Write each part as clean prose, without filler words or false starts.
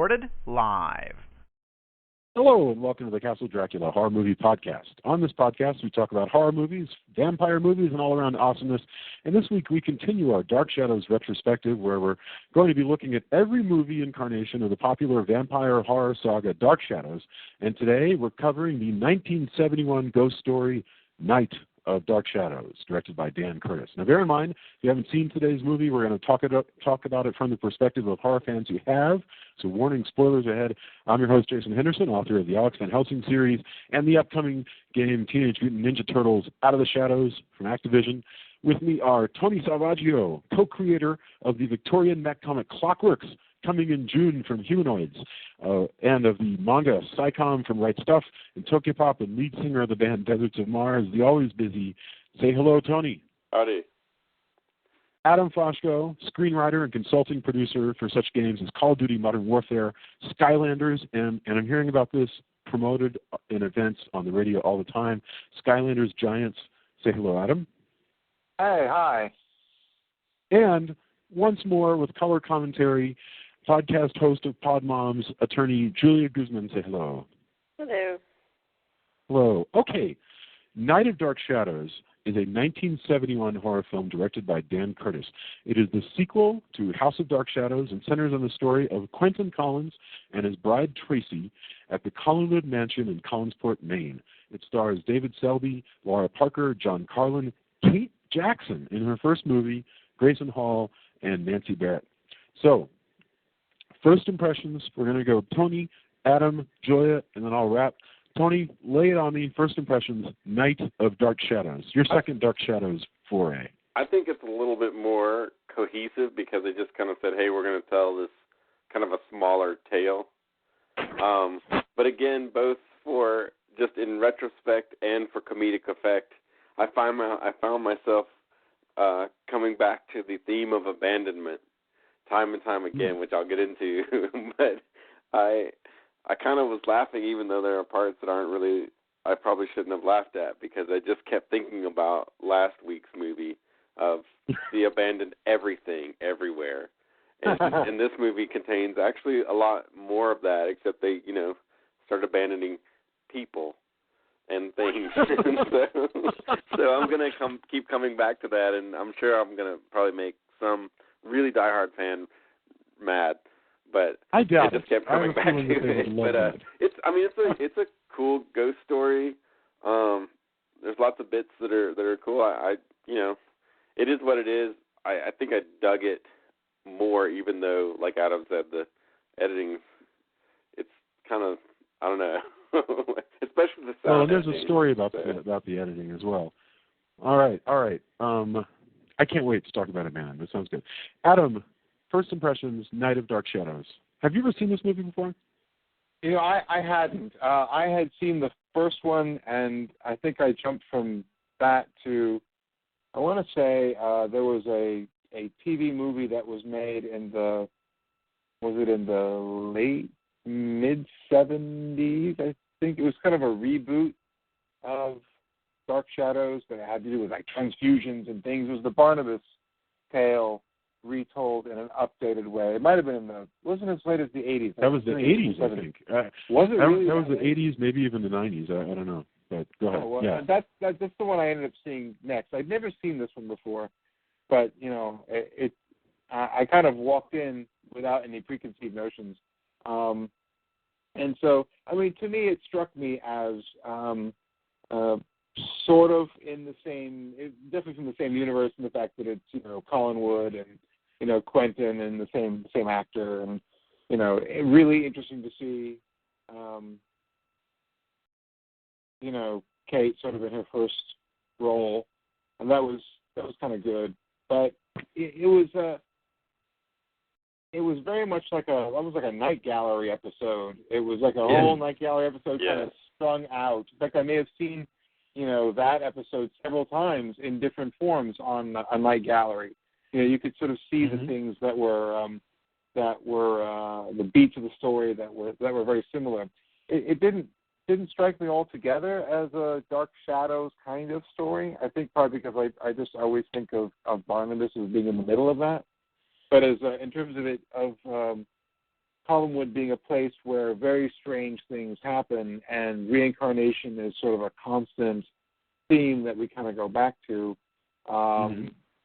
recorded live. Hello, and welcome to the Castle Dracula Horror Movie Podcast. On this podcast, we talk about horror movies, vampire movies, and all-around awesomeness. And this week, we continue our Dark Shadows retrospective, where we're going to be looking at every movie incarnation of the popular vampire horror saga Dark Shadows. And today, we're covering the 1971 ghost story, Night of Dark Shadows, directed by Dan Curtis. Now, bear in mind, if you haven't seen today's movie, we're going to talk about it from the perspective of horror fans who have. So, warning, spoilers ahead. I'm your host, Jason Henderson, author of the Alex Van Helsing series and the upcoming game Teenage Mutant Ninja Turtles Out of the Shadows from Activision. With me are Tony Salvaggio, co-creator of the Victorian mech comic Clockworks, coming in June from Humanoids, and of the manga Psycom from Right Stuff, and Tokyopop and lead singer of the band Deserts of Mars, the always busy. Say hello, Tony. Howdy. Adam Foshko, screenwriter and consulting producer for such games as Call of Duty Modern Warfare, Skylanders, and I'm hearing about this promoted in events on the radio all the time, Skylanders Giants. Say hello, Adam. Hey, hi. And once more with color commentary, podcast host of Pod Moms, attorney Julia Guzman. Say hello. Hello. Hello. Okay. Night of Dark Shadows is a 1971 horror film directed by Dan Curtis. It is the sequel to House of Dark Shadows and centers on the story of Quentin Collins and his bride Tracy at the Collinwood Mansion in Collinsport, Maine. It stars David Selby, Laura Parker, John Carlin, Kate Jackson in her first movie, Grayson Hall, and Nancy Barrett. So, first impressions, we're going to go Tony, Adam, Julia, and then I'll wrap. Tony, lay it on me. First impressions, Night of Dark Shadows. Your second Dark Shadows foray. I think it's a little bit more cohesive because they just kind of said, hey, we're going to tell this kind of a smaller tale. But again, both for just in retrospect and for comedic effect, I found myself coming back to the theme of abandonment time and time again, which I'll get into. But I kind of was laughing, even though there are parts that aren't really, I probably shouldn't have laughed at, because I just kept thinking about last week's movie of the abandoned everything, everywhere. And this movie contains actually a lot more of that, except they, start abandoning people and things. so I'm going to keep coming back to that, and I'm sure I'm going to probably make some really diehard fan mad. But I doubt just kept coming back to it. But it's a cool ghost story. There's lots of bits that are cool. It is what it is. I think I dug it more, even though, like Adam said, the editing, it's kind of, I don't know, especially the sound. Well, there's a story about the editing as well. All right. I can't wait to talk about it, man. That sounds good. Adam, first impressions, Night of Dark Shadows. Have you ever seen this movie before? I hadn't. I had seen the first one, and I think I jumped from that to, I want to say there was a TV movie that was made in the late, mid-70s, I think. It was kind of a reboot of Dark Shadows that had to do with, like, transfusions and things. It was the Barnabas tale retold in an updated way. It might have been wasn't as late as the 80s. That was the 80s, I think. Was it really? That was the 80s, maybe even the 90s. I don't know. But go ahead. Well, yeah. That's the one I ended up seeing next. I'd never seen this one before, but, I kind of walked in without any preconceived notions. And so, to me, it struck me as sort of in the same, definitely from the same universe, in the fact that it's, Collinwood and, Quentin and the same actor, and, really interesting to see, Kate sort of in her first role, and that was kind of good. But it was very much like almost like a Night Gallery episode. It was like a whole Night Gallery episode kind of strung out. In fact, I may have seen, that episode several times in different forms on a Night Gallery. You could sort of see the things that were the beats of the story that were very similar. It didn't strike me altogether as a Dark Shadows kind of story. I think probably because I just always think of Barnabas as being in the middle of that. But as in terms of Collinwood being a place where very strange things happen, and reincarnation is sort of a constant theme that we kind of go back to,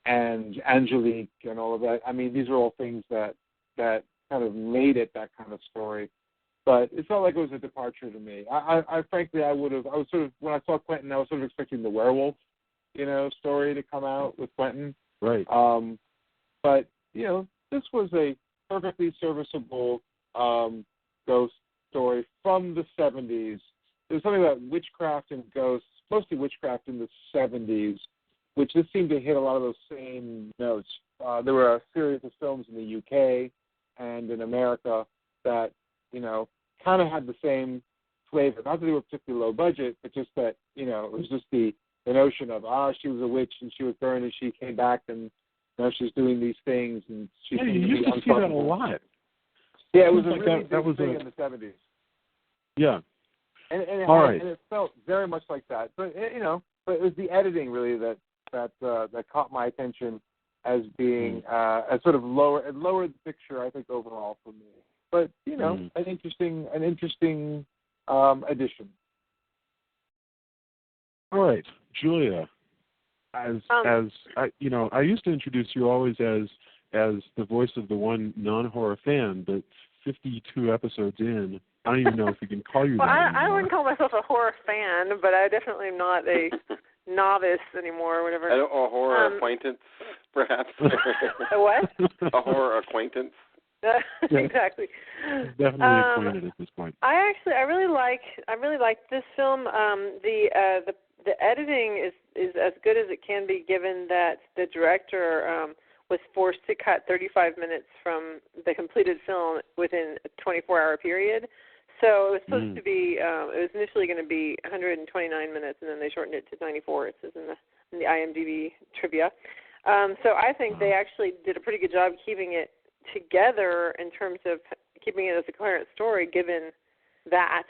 and Angelique and all of that. I mean, these are all things that kind of made it that kind of story. But it felt like it was a departure to me. I frankly, I was sort of, when I saw Quentin, I was sort of expecting the werewolf, story to come out with Quentin. Right. But, this was a perfectly serviceable ghost story from the 70s. There was something about witchcraft and ghosts, mostly witchcraft in the 70s, which just seemed to hit a lot of those same notes. There were a series of films in the UK and in America that, kind of had the same flavor. Not that they were particularly low budget, but just that, it was just the notion of, she was a witch and she was burned and she came back and now she's doing these things and she seemed to be you used to see that a lot. Yeah, it was a like really that big thing in the 70s. Yeah. And right. And it felt very much like that. But, but it was the editing really that caught my attention as being as sort of lowered the picture, I think, overall for me. But an interesting addition. All right, Julia. As I used to introduce you always as the voice of the one non-horror fan, but 52 episodes in, I don't even know if we can call you that anymore. I wouldn't call myself a horror fan, but I definitely am not a novice anymore or whatever. A horror acquaintance, perhaps. A what? A horror acquaintance. Exactly. Definitely acquainted at this point. I really like this film. The editing is as good as it can be, given that the director was forced to cut 35 minutes from the completed film within a 24-hour period. So it was supposed to be. It was initially going to be 129 minutes, and then they shortened it to 94. It says in the IMDb trivia. So I think they actually did a pretty good job keeping it together in terms of keeping it as a coherent story, given that.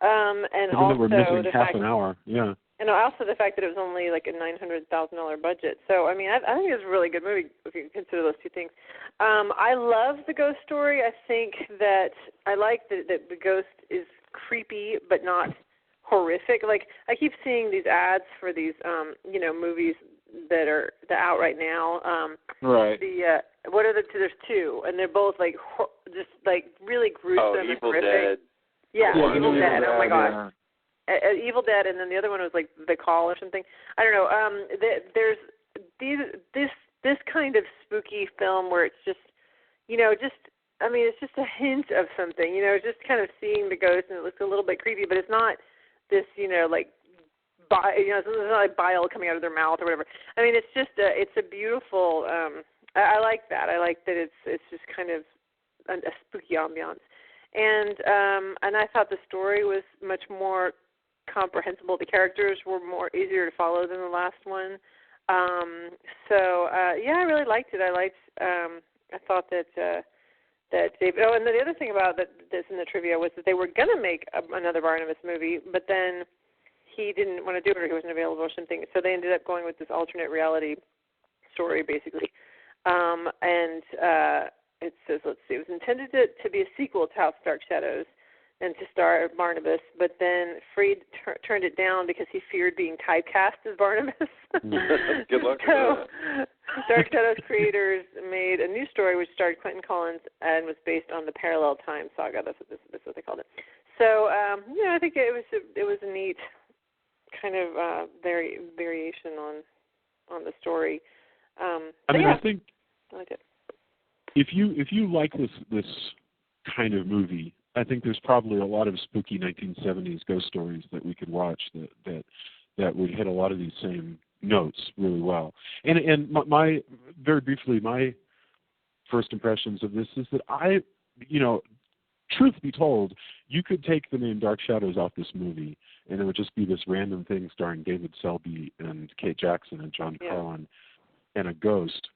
And given also that we're missing half an hour. Yeah. And also the fact that it was only like a $900,000 budget. So, I mean, I think it's a really good movie if you consider those two things. I love the ghost story. I think that I like that the ghost is creepy but not horrific. Like, I keep seeing these ads for these, movies that are out right now. Right. What are the two? There's two, and they're both like just like really gruesome and horrific. Dead. Yeah, Evil Dead. Oh my gosh. Yeah. Evil Dead, and then the other one was like The Call or something. I don't know. There's this kind of spooky film where it's just, it's just a hint of something. Just kind of seeing the ghost, and it looks a little bit creepy, but it's not this, it's not like bile coming out of their mouth or whatever. I mean, it's just it's a beautiful. I like that. I like that it's just kind of a spooky ambiance. And I thought the story was much more comprehensible. The characters were easier to follow than the last one. I really liked it. I thought that David. Oh, and the other thing about this in the trivia was that they were going to make another Barnabas movie, but then he didn't want to do it, or he wasn't available or something. So they ended up going with this alternate reality story, basically. It says, let's see, it was intended to be a sequel to House of Dark Shadows and to star Barnabas, but then Freed turned it down because he feared being typecast as Barnabas. Good luck So, with that. Dark Shadows creators made a new story which starred Quentin Collins and was based on the Parallel Time saga. That's what they called it. So, I think it was a neat kind of variation on the story. I think I like it. If you like this kind of movie, I think there's probably a lot of spooky 1970s ghost stories that we could watch that would hit a lot of these same notes really well. And my very briefly, my first impressions of this is that truth be told, you could take the name Dark Shadows off this movie, and it would just be this random thing starring David Selby and Kate Jackson and John Carlin and a ghost.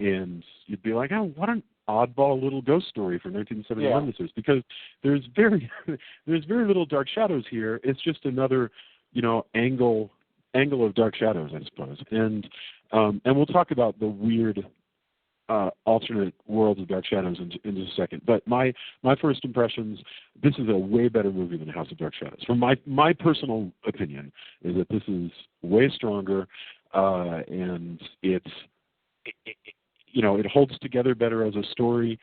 And you'd be like, oh, what an oddball little ghost story from 1971 this is, because there's very little Dark Shadows here. It's just another, angle of Dark Shadows, I suppose. And we'll talk about the weird alternate worlds of Dark Shadows in just a second. But my first impressions, this is a way better movie than House of Dark Shadows. From my personal opinion, is that this is way stronger, and it holds together better as a story,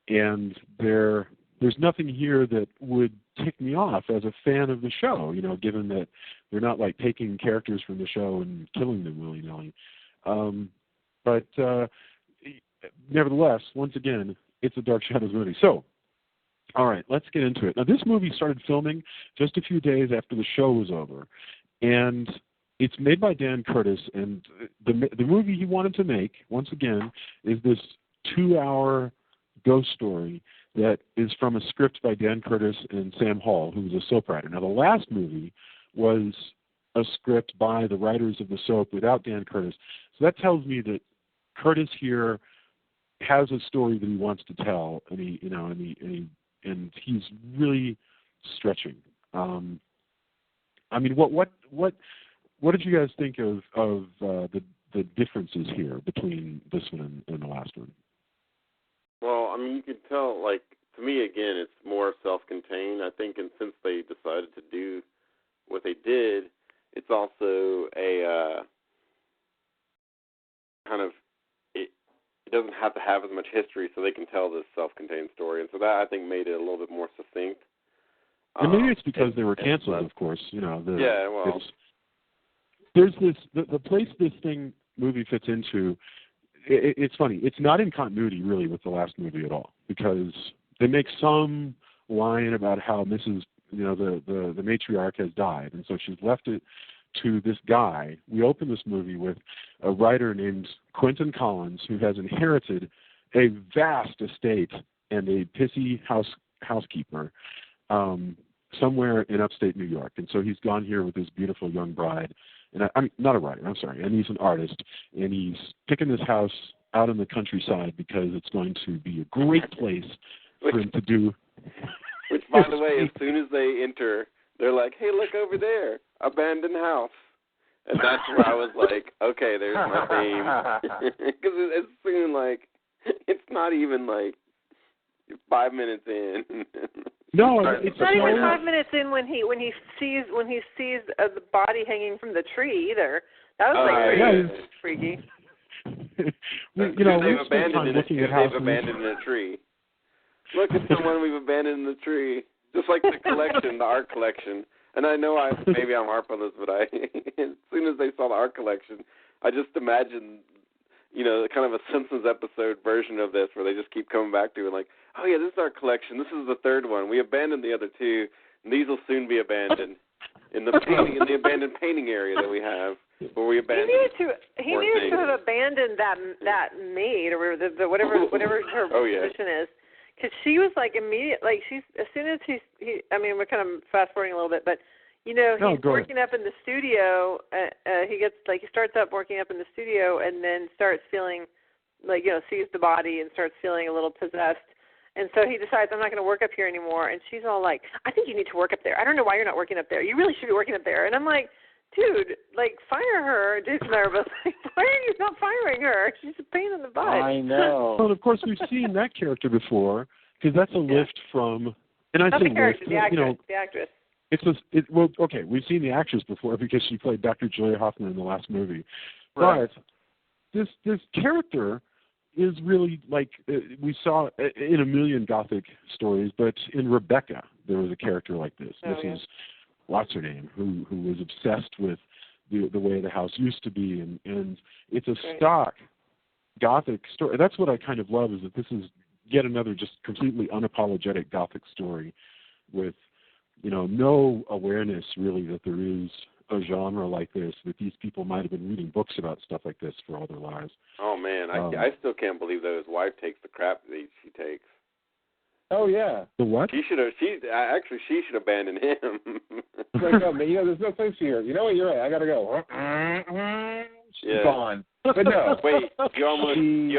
and there's nothing here that would tick me off as a fan of the show, given that they're not like taking characters from the show and killing them willy-nilly. But nevertheless, once again, it's a Dark Shadows movie. So, all right, let's get into it. Now, this movie started filming just a few days after the show was over, and it's made by Dan Curtis, and the movie he wanted to make, once again, is this 2-hour ghost story that is from a script by Dan Curtis and Sam Hall, who was a soap writer. Now, the last movie was a script by the writers of the soap without Dan Curtis. So that tells me that Curtis here has a story that he wants to tell, and he's really stretching. What did you guys think of the differences here between this one and the last one? Well, you can tell, to me, again, it's more self-contained, I think, and since they decided to do what they did, it's also a kind of, it doesn't have to have as much history, so they can tell this self-contained story, and so that, I think, made it a little bit more succinct. And maybe it's because they were canceled, of course. There's the place this movie fits into. It's funny. It's not in continuity, really, with the last movie at all, because they make some line about how Mrs. The matriarch has died, and so she's left it to this guy. We open this movie with a writer named Quentin Collins, who has inherited a vast estate and a pissy housekeeper somewhere in upstate New York, and so he's gone here with his beautiful young bride. And I'm not a writer, I'm sorry, and he's an artist, and he's picking this house out in the countryside because it's going to be a great place for him to do. Which, by the way, as soon as they enter, they're like, "Hey, look over there, abandoned house," and that's where I was like, "Okay, there's my theme," because it's soon it's not even 5 minutes in. No, it's not even 5 minutes in when he sees the body hanging from the tree either. That was freaky. They've abandoned in a tree. Look at someone we've abandoned in the tree. Just like the collection, the art collection. And I know maybe I'm harping on this, but as soon as they saw the art collection, I just imagined, kind of a Simpsons episode version of this where they just keep coming back to it, oh yeah, this is our collection. This is the third one. We abandoned the other two, and these will soon be abandoned in the abandoned painting area that we have, where we abandoned. He needed to have abandoned that maid or the whatever her position is, because she was immediate. She's as soon as we're kind of fast forwarding a little bit, but he's working up in the studio. He starts up working up in the studio, and then starts feeling sees the body and starts feeling a little possessed. And so he decides, I'm not going to work up here anymore. And she's all like, I think you need to work up there. I don't know why you're not working up there. You really should be working up there. And I'm like, dude, fire her. Jason and I were both like, why are you not firing her? She's a pain in the butt. I know. Well, of course, we've seen that character before, because that's a lift from, and I not say the character, lift, the actress. We've seen the actress before because she played Dr. Julia Hoffman in the last movie. Right. But this character is really we saw in a million Gothic stories, but in Rebecca there was a character like this. Mrs. What's her name, who was obsessed with the way the house used to be, and it's a stock Gothic story. That's what I kind of love, is that this is yet another just completely unapologetic Gothic story with no awareness really that there is a genre like this, that these people might have been reading books about stuff like this for all their lives. Oh man, I still can't believe that his wife takes the crap that she takes. Oh yeah. The what? She should abandon him. No, there's no place here. You know what? You're right. I gotta go. She's gone. But no. Wait, you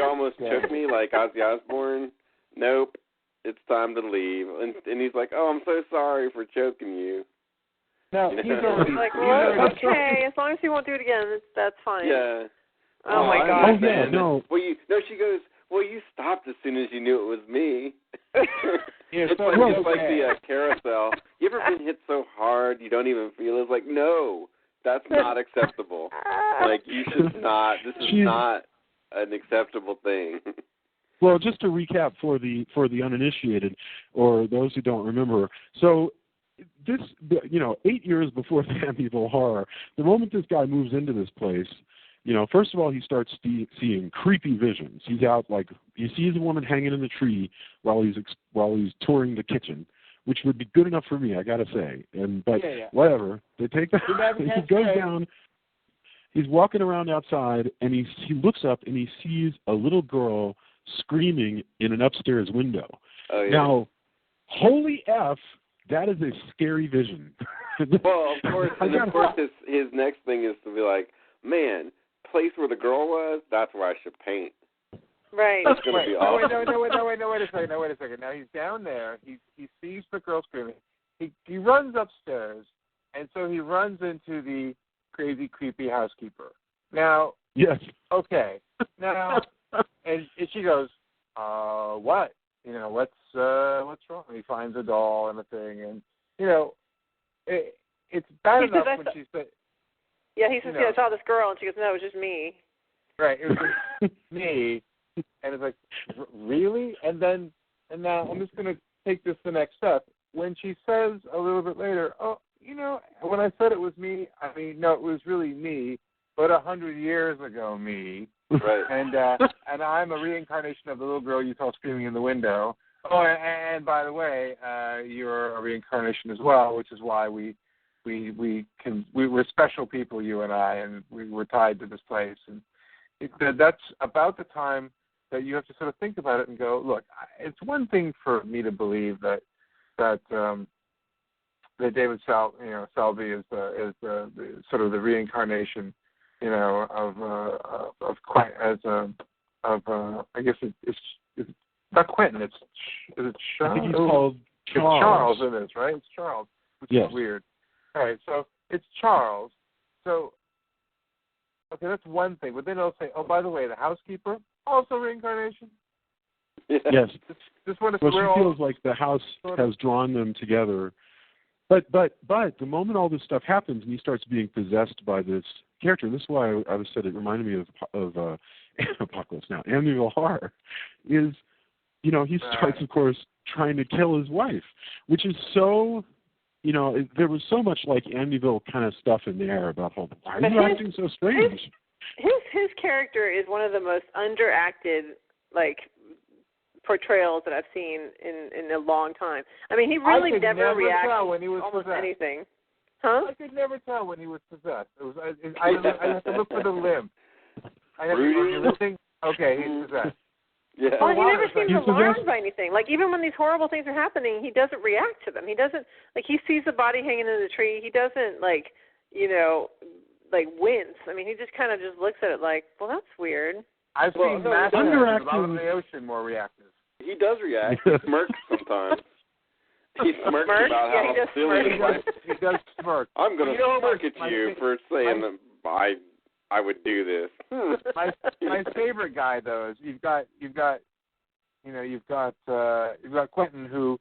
almost took me like Ozzy Osbourne. Nope, it's time to leave. And he's like, oh, I'm so sorry for choking you. No, he's already okay. As long as he won't do it again, that's fine. Yeah. Oh my God. Oh yeah, no. Well, she goes, well, you stopped as soon as you knew it was me. Yeah, it's so like the carousel. You ever been hit so hard you don't even feel it? It's like, no, that's not acceptable. Like, you should not. This is not an acceptable thing. Well, just to recap for the uninitiated or those who don't remember, so this, 8 years before the Amityville Horror, the moment this guy moves into this place, first of all, he starts seeing creepy visions. He's out, like, he sees a woman hanging in the tree while he's touring the kitchen, which would be good enough for me, I gotta say. But whatever, they take that. He goes down. He's walking around outside, and he looks up and he sees a little girl screaming in an upstairs window. Oh, yeah. Now, holy F, that is a scary vision. Well, of course, his next thing is to be like, man, place where the girl was, that's where I should paint. Right. That's going to be awesome. No, wait a second. Now he's down there. He sees the girl screaming. He runs upstairs, and so he runs into the crazy, creepy housekeeper. Now, yes. Okay. Now, and she goes, what? What's wrong? And he finds a doll and a thing, and it's bad enough when she said. Yeah, he says, I saw this girl, and she goes, no, it was just me. Right, it was just me, and it's like, really? And now I'm just going to take this the next step. When she says a little bit later, when I said it was me, I mean, no, it was really me, but 100 years ago me. Right. And I'm a reincarnation of the little girl you saw screaming in the window. Oh, and by the way, you're a reincarnation as well, which is why we're special people, you and I, and we're tied to this place. And that's about the time that you have to sort of think about it and go, look, it's one thing for me to believe that David Selby is the sort of the reincarnation, of I guess it's not Quentin. Is it Charles? I think he's called Charles. It's Charles in this, right? It's Charles, which yes. is weird. All right, so it's Charles. So, okay, that's one thing. But then they'll say, oh, by the way, the housekeeper, also reincarnation? Yes. Just want to she feels like the house has drawn them together. But the moment all this stuff happens and he starts being possessed by this character, and this is why I said it reminded me of Apocalypse Now, Amityville Horror, is, he starts, of course, trying to kill his wife, which is so... there was so much like Amityville kind of stuff in there about why are you acting so strange? His character is one of the most underacted, portrayals that I've seen in a long time. I mean, he really never reacts to almost anything. Huh? I could never tell when he was possessed. I have to look for the limb. Are you listening? Okay, he's possessed. Yeah. Well, he never seems alarmed by anything. Like, even when these horrible things are happening, he doesn't react to them. He doesn't, he sees a body hanging in the tree. He doesn't, wince. I mean, he just kind of just looks at it like, well, that's weird. I've seen Matt on the ocean more reactive. He does react. He smirks sometimes. He smirks about how silly he does smirk. I'm going to smirk at you for saying that I would do this. My favorite guy though is you've got Quentin, who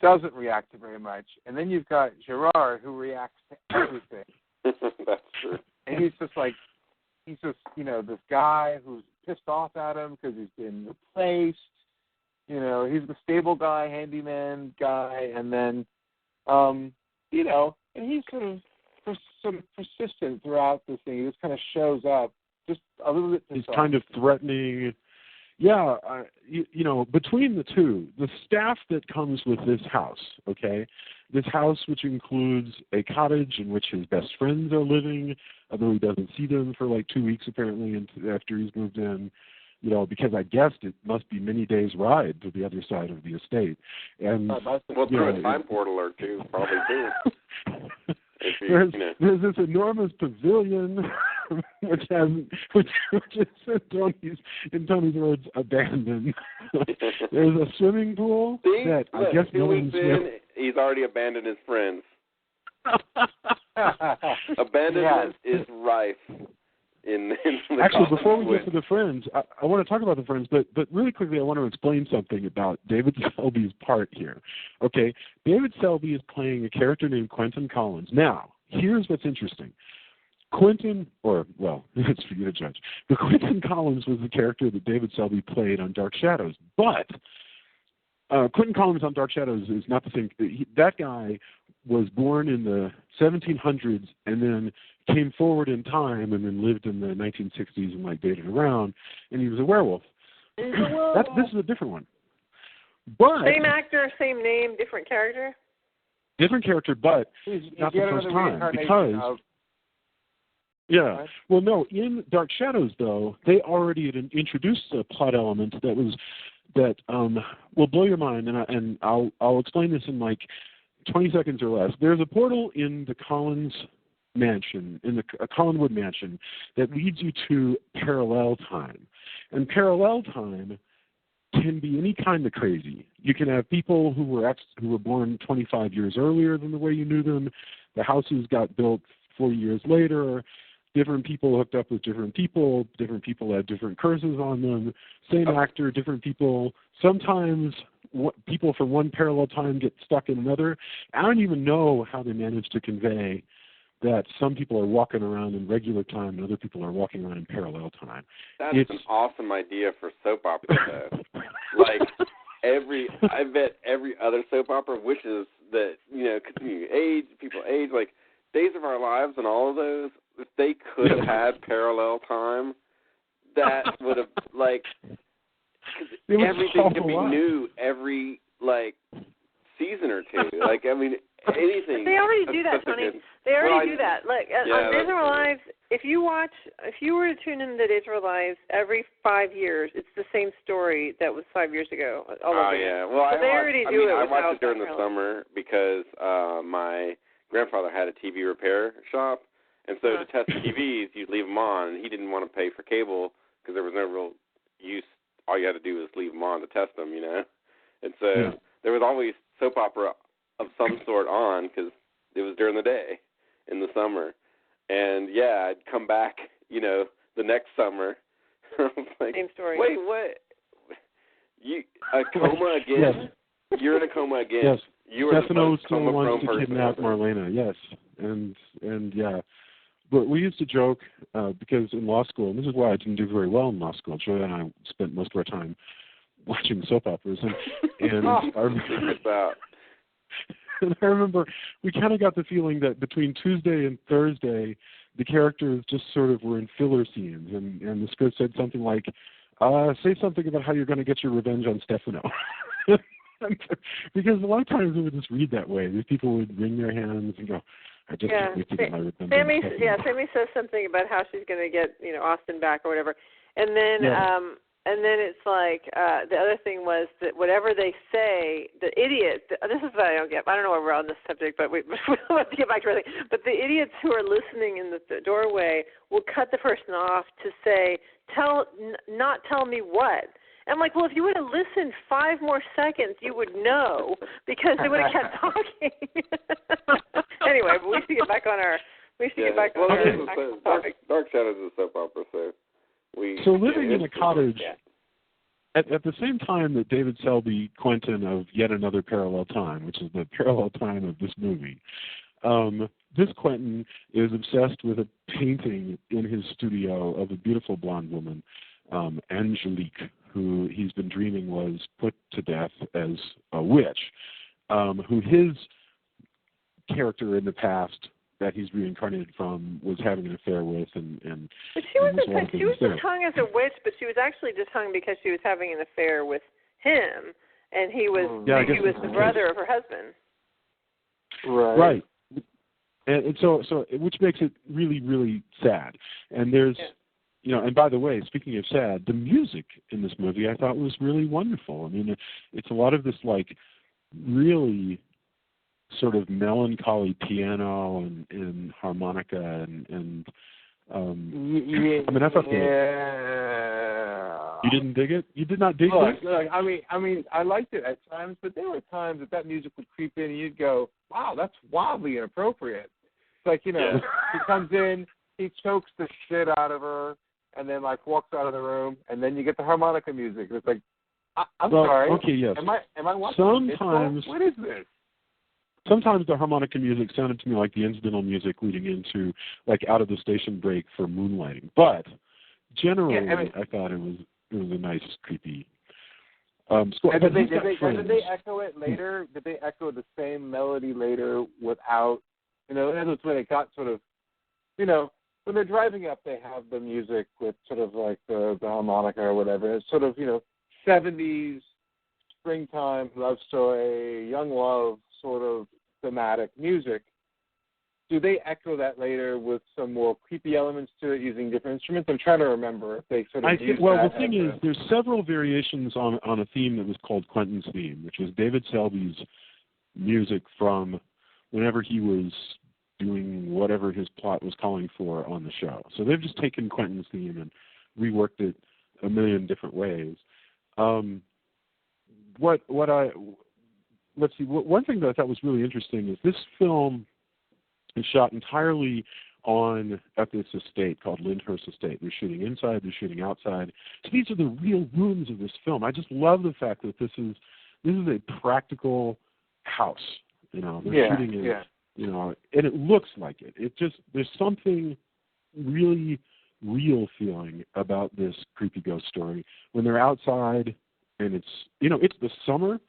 doesn't react to very much, and then you've got Gerard, who reacts to everything. That's true. And he's just this guy who's pissed off at him because he's been replaced. He's the stable guy, handyman guy, and then and he's sort of persistent throughout this thing. He just kind of shows up, just a little bit. He's kind of threatening. Yeah, between the two, the staff that comes with this house, okay, this house which includes a cottage in which his best friends are living, although he doesn't see them for 2 weeks apparently after he's moved in, because I guessed it must be many days' ride to the other side of the estate. And through a time portal or two, probably too. There's this enormous pavilion which is in Tony's words, abandoned. There's a swimming pool that I guess no one's he's already abandoned his friends. Abandonment is rife. in the Actually, college before we with. get to the friends, I want to talk about the friends, but really quickly, I want to explain something about David Selby's part here. Okay, David Selby is playing a character named Quentin Collins. Now, here's what's interesting. Quentin, or, well, it's for you to judge, but Quentin Collins was the character that David Selby played on Dark Shadows. But Quentin Collins on Dark Shadows is not the same. That guy was born in the 1700s and then came forward in time and then lived in the 1960s and, like, dated around, and he was a werewolf. He's a werewolf. This is a different one. But same actor, same name, different character? Different character, but not the first time. Because... Yeah. Well, no, in Dark Shadows, though, they already had introduced a plot element that will blow your mind, and I'll explain this in like 20 seconds or less. There's a portal in the Collins Mansion, in the Collinwood Mansion, that leads you to parallel time. And parallel time can be any kind of crazy. You can have people who were born 25 years earlier than the way you knew them. The houses got built 40 years later. Different people hooked up with different people had different curses on them, same actor, different people. Sometimes people from one parallel time get stuck in another. I don't even know how they manage to convey that some people are walking around in regular time and other people are walking around in parallel time. That's an awesome idea for soap opera, though. Like, I bet every other soap opera wishes that, continue people age, like Days of Our Lives and all of those. If they could have had parallel time, that would have, like, cause everything could be new every, like, season or two. Like, I mean, anything. But they already do that, Tony. They already do that. Like, on Days of Our Lives, if you were to tune in to Days of Our Lives every 5 years, it's the same story that was 5 years ago. Yeah. Well, so I watched it during the summer because my grandfather had a TV repair shop. And so to test TVs, you'd leave them on. And he didn't want to pay for cable because there was no real use. All you had to do was leave them on to test them, And so there was always soap opera of some sort on because it was during the day in the summer. And, I'd come back, the next summer. I was like, same story. Wait, what? A coma again? Yes. You're in a coma again. Yes. You were Stefano the still wants to kidnap Marlena, yes. And yeah. But we used to joke, because in law school, and this is why I didn't do very well in law school, Julia and I spent most of our time watching soap operas. And I remember we kind of got the feeling that between Tuesday and Thursday, the characters just sort of were in filler scenes. And the script said something like, say something about how you're going to get your revenge on Stefano. Because a lot of times it would just read that way. These people would wring their hands and go, I just can't wait to get my revenge. Sammy says something about how she's going to get, Austin back or whatever. And then it's like, the other thing was that whatever they say, the idiot, this is what I don't get. I don't know why we're on this subject, but we have to get back to everything. But the idiots who are listening in the doorway will cut the person off to say, not tell me what. I'm like, well, if you would have listened 5 more seconds, you would know because they would have kept talking. Anyway, but we should get back on our. topic. Dark Shadows is a soap opera, so living in a cottage. At the same time that David Selby, Quentin of Yet Another Parallel Time, which is the parallel time of this movie, this Quentin is obsessed with a painting in his studio of a beautiful blonde woman, Angelique, who he's been dreaming was put to death as a witch, who his character in the past that he's reincarnated from was having an affair with. But she was just hung as a witch, but she was actually just hung because she was having an affair with him, and he was the brother of her husband. Right. And so which makes it really, really sad. And there's... and by the way, speaking of sad, the music in this movie I thought was really wonderful. I mean, it's a lot of this, like, really sort of melancholy piano and harmonica and I mean, I thought you didn't dig it? You did not dig it? Look, I mean, I liked it at times, but there were times that music would creep in and you'd go, wow, that's wildly inappropriate. It's like, he comes in, he chokes the shit out of her and then like walks out of the room, and then you get the harmonica music. It's like, I'm sorry. Okay, yes. Am I watching sometimes? What is this? Sometimes the harmonica music sounded to me like the incidental music leading into like out of the station break for Moonlighting, but generally I thought it was a nice creepy. Score. And did they echo it later? Did they echo the same melody later without, that's where they got sort of, when they're driving up, they have the music with sort of like the harmonica or whatever. It's sort of, 70s, springtime, love story, young love sort of thematic music. Do they echo that later with some more creepy elements to it using different instruments? I'm trying to remember if they sort of the thing is, there's several variations on a theme that was called Quentin's theme, which was David Selby's music from whenever he was doing whatever his plot was calling for on the show. So they've just taken Quentin's theme and reworked it a million different ways. One thing that I thought was really interesting is this film is shot entirely at this estate called Lyndhurst Estate. They're shooting inside, they're shooting outside. So these are the real rooms of this film. I just love the fact that this is a practical house. They're shooting in, and it looks like it. There's something really real feeling about this creepy ghost story when they're outside, and it's the summer,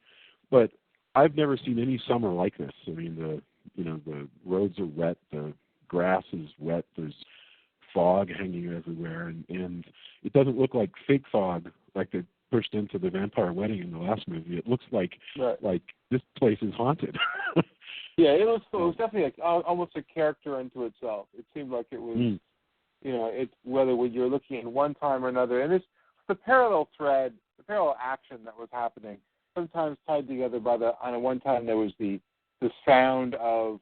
but I've never seen any summer like this. I mean, the roads are wet, the grass is wet, there's fog hanging everywhere, and it doesn't look like fake fog like they pushed into the Vampire Wedding in the last movie. It looks like this place is haunted. Yeah, it was definitely almost a character unto itself. It seemed like it was, whether you're looking at one time or another, and it's the parallel thread, the parallel action that was happening, sometimes tied together by on one time there was the sound of,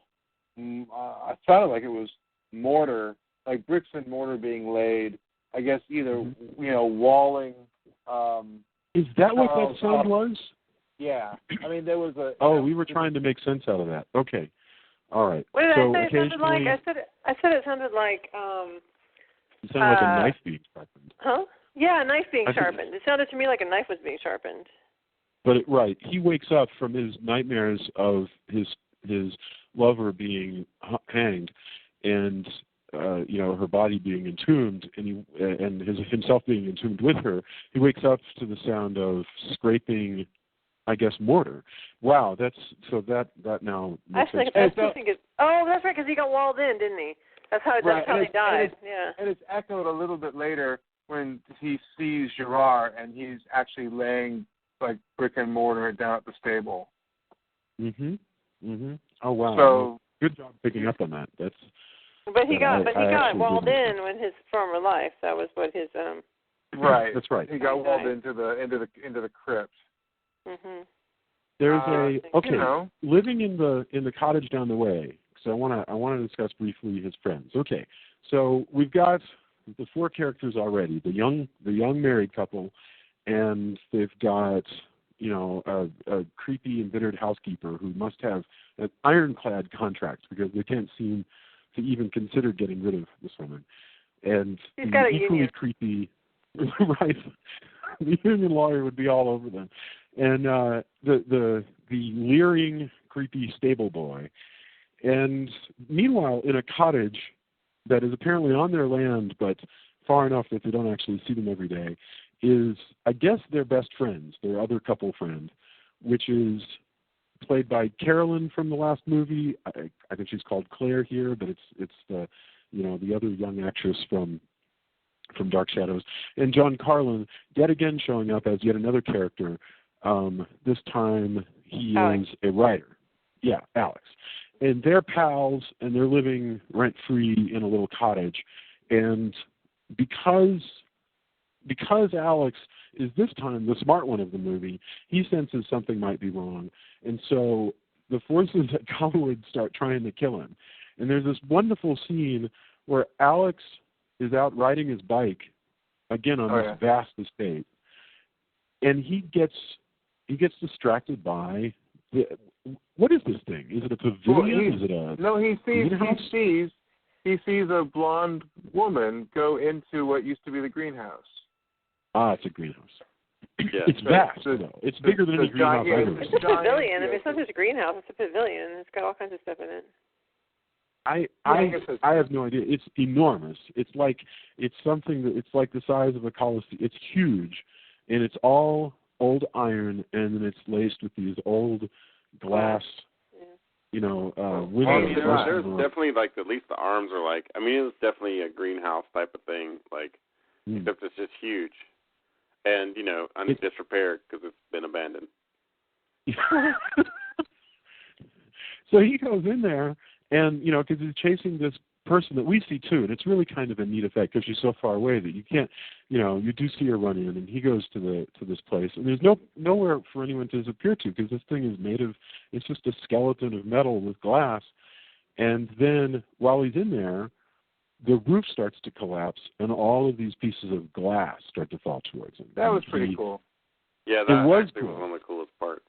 it sounded like it was mortar, like bricks and mortar being laid, I guess either, walling. Is that what that sound was? Yeah. I mean, there was a... Oh, we were trying to make sense out of that. Okay. All right. What did I say it sounded like? I said it sounded like... it sounded like a knife being sharpened. Huh? Yeah, a knife being sharpened. It sounded to me like a knife was being sharpened. But he wakes up from his nightmares of his lover being hanged, and her body being entombed, and himself being entombed with her. He wakes up to the sound of scraping, I guess, mortar. Wow, that now makes sense. That's right, because he got walled in, didn't he? That's how he died. And it's echoed a little bit later when he sees Gerard and he's actually laying like brick and mortar down at the stable. Oh wow. So good job picking up on that. But he got walled in with his former life. That was what his Right. That's right. He got walled into the crypt. There's living in the cottage down the way. So I want to discuss briefly his friends. Okay. So we've got the four characters already. The young married couple, and they've got a creepy, embittered housekeeper who must have an ironclad contract because they can't seem to even consider getting rid of this woman. And she's got a equally union. Creepy, right? The union lawyer would be all over them. And the leering, creepy stable boy. And meanwhile, in a cottage that is apparently on their land, but far enough that they don't actually see them every day, is, I guess, their best friends, their other couple friend, which is played by Carolyn from the last movie. I think she's called Claire here, but it's the the other young actress from Dark Shadows, and John Carlin yet again showing up as yet another character. This time he is a writer. Yeah, Alex. And they're pals, and they're living rent-free in a little cottage. And because Alex is this time the smart one of the movie, he senses something might be wrong. And so the forces at Collinwood start trying to kill him. And there's this wonderful scene where Alex is out riding his bike, again on this vast estate, and he gets distracted by what is this thing? Is it a pavilion? Is it a he sees he sees a blonde woman go into what used to be the greenhouse. It's a greenhouse. Yeah. It's vast, though. It's bigger than any greenhouse I've ever seen. It's a pavilion. I mean, it's not just a greenhouse. It's a pavilion. It's got all kinds of stuff in it. I have no idea. It's enormous. It's like it's like the size of a coliseum. It's huge, and it's all old iron, and then it's laced with these old glass. Windows. There's definitely like at least the arms are like. I mean, it's definitely a greenhouse type of thing. Like, except it's just huge, and under disrepair because it's been abandoned. So he goes in there. And, because he's chasing this person that we see, too. And it's really kind of a neat effect because she's so far away that you can't, you do see her run in. And he goes to this place. And there's nowhere for anyone to disappear to because this thing is made of, it's just a skeleton of metal with glass. And then while he's in there, the roof starts to collapse and all of these pieces of glass start to fall towards him. That was pretty cool. Yeah, that was cool. One of the coolest parts.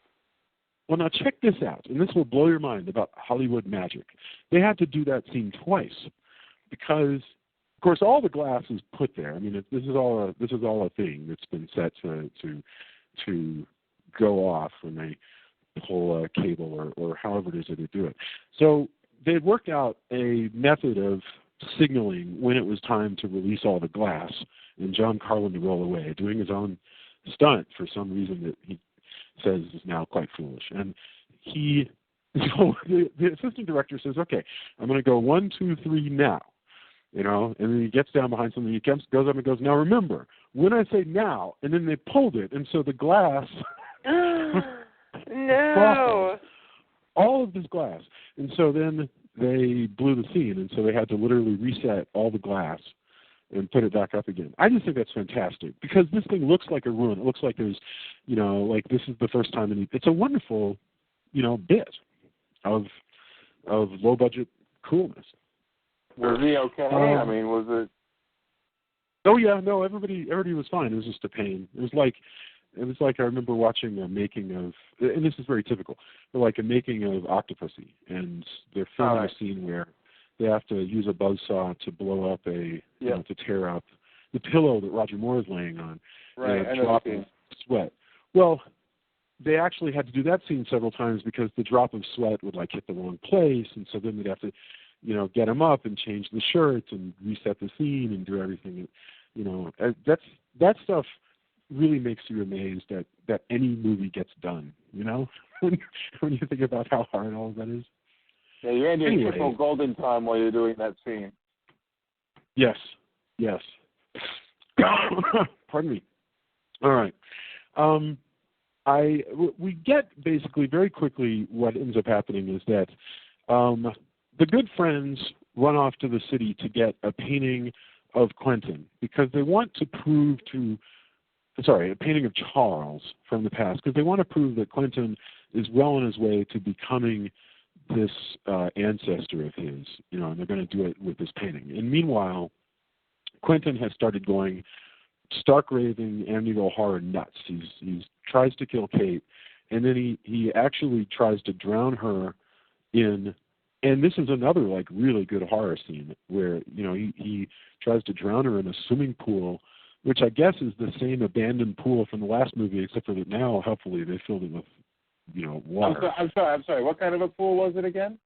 Well, now check this out, and this will blow your mind about Hollywood magic. They had to do that scene twice because, of course, all the glass is put there. I mean, this is all a thing that's been set to go off when they pull a cable or however it is that they do it. So they had worked out a method of signaling when it was time to release all the glass and John Carlin to roll away, doing his own stunt for some reason that he says is now quite foolish. And the assistant director says, okay, I'm going to go 1, 2, 3 now, and then he gets down behind something, he goes up and goes, now remember, when I say now, and then they pulled it, and so the glass no. all of this glass. And so then they blew the scene, and so they had to literally reset all the glass and put it back up again. I just think that's fantastic because this thing looks like a ruin. It looks like there's, like this is the first time. It's a wonderful, bit of low budget coolness. Was he okay? I mean, was it? Oh yeah, no. Everybody was fine. It was just a pain. It was like I remember watching a making of, and this is very typical, but like a making of Octopussy, and they're filming a scene where they have to use a buzzsaw to blow up to tear up the pillow that Roger Moore is laying on. Right, a drop of sweat. Well, they actually had to do that scene several times because the drop of sweat would hit the wrong place, and so then they'd have to, get him up and change the shirt and reset the scene and do everything. That stuff really makes you amazed that any movie gets done. When you think about how hard all of that is. Yeah, you're in your triple golden time while you're doing that scene. Yes. Pardon me. All right. We get basically very quickly what ends up happening is that the good friends run off to the city to get a painting of Quentin because they want to prove a painting of Charles from the past because they want to prove that Quentin is well on his way to becoming this ancestor of his, and they're going to do it with this painting. And meanwhile, Quentin has started going stark raving Amityville horror nuts. He tries to kill Kate, and then he actually tries to drown her in. And this is another really good horror scene where he tries to drown her in a swimming pool, which I guess is the same abandoned pool from the last movie, except for that now, helpfully, they filled it with water. I'm sorry. What kind of a pool was it again?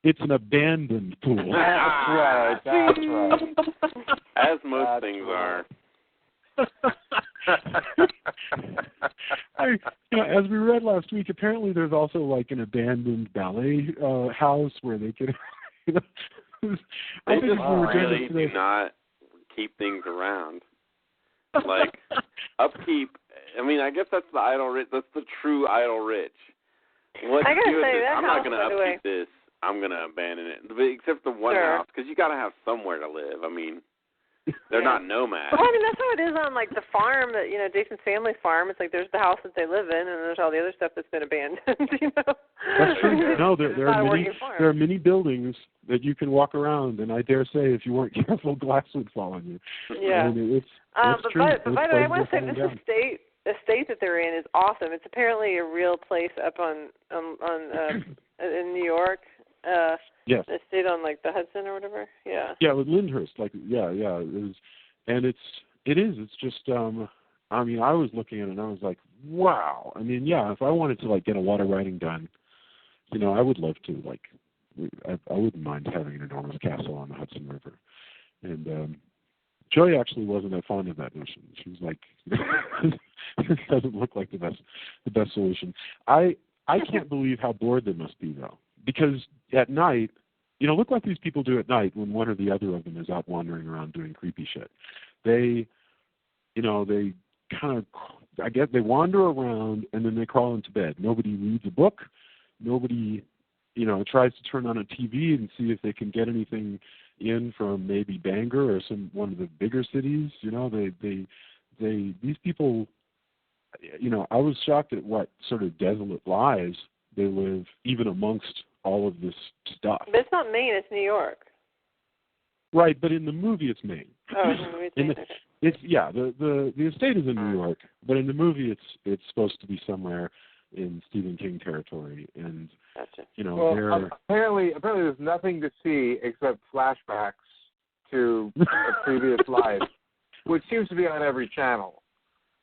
It's an abandoned pool. That's right. As most things are. As we read last week, apparently there's also an abandoned ballet house where they could. They just really do not keep things around. Upkeep. I mean, I guess that's the idle rich. That's the true idle rich. What I gotta say, I'm not going to upkeep this. I'm going to abandon it. Except the one house, because you got to have somewhere to live. I mean, they're not nomads. Well, I mean, that's how it is on the farm that Jason's family farm. It's there's the house that they live in, and there's all the other stuff that's been abandoned. That's true. No, there are many buildings that you can walk around, and I dare say, if you weren't careful, glass would fall on you. Yeah. It's but true. by the way, I want to say this estate that they're in is awesome. It's apparently a real place up on in New York. Yes. It stayed on like the Hudson or whatever. Yeah. Yeah, with Lyndhurst, like yeah. It's just I mean, I was looking at it and I was like, wow. I mean, yeah, if I wanted to like get a lot of writing done, you know, I would love to like I wouldn't mind having an enormous castle on the Hudson River. And Joy actually wasn't that fond of that notion. She was like, it doesn't look like the best solution. I can't believe how bored they must be though, because at night, you know, look what these people do at night when one or the other of them is out wandering around doing creepy shit. They kind of, I guess, they wander around and then they crawl into bed. Nobody reads a book. Nobody, you know, tries to turn on a TV and see if they can get anything in from maybe Bangor or one of the bigger cities. You know, these people, you know, I was shocked at what sort of desolate lives they live even amongst all of this stuff. But it's not Maine, it's New York. Right, but in the movie it's Maine. Oh, in the movie it's Maine. Okay. It's the estate is in New York, but in the movie it's supposed to be somewhere in Stephen King territory, and gotcha. You know, well, apparently there's nothing to see except flashbacks to a previous life, which seems to be on every channel.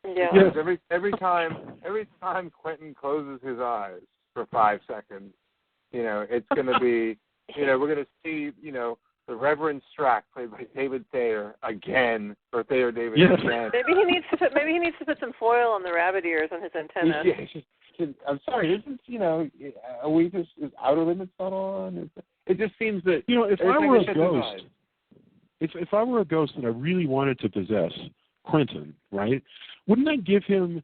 Yeah. Yes. Every time Quentin closes his eyes for 5 seconds, you know, it's going to be, you know, we're going to see, you know, the Reverend Strack, played by David Thayer, again, or Thayer David again. Maybe he needs to put some foil on the rabbit ears on his antenna. I'm sorry, isn't, you know, is Outer Limits not on? It just seems that, you know, if I were a ghost, if I were a ghost and I really wanted to possess Quentin, right, wouldn't I give him,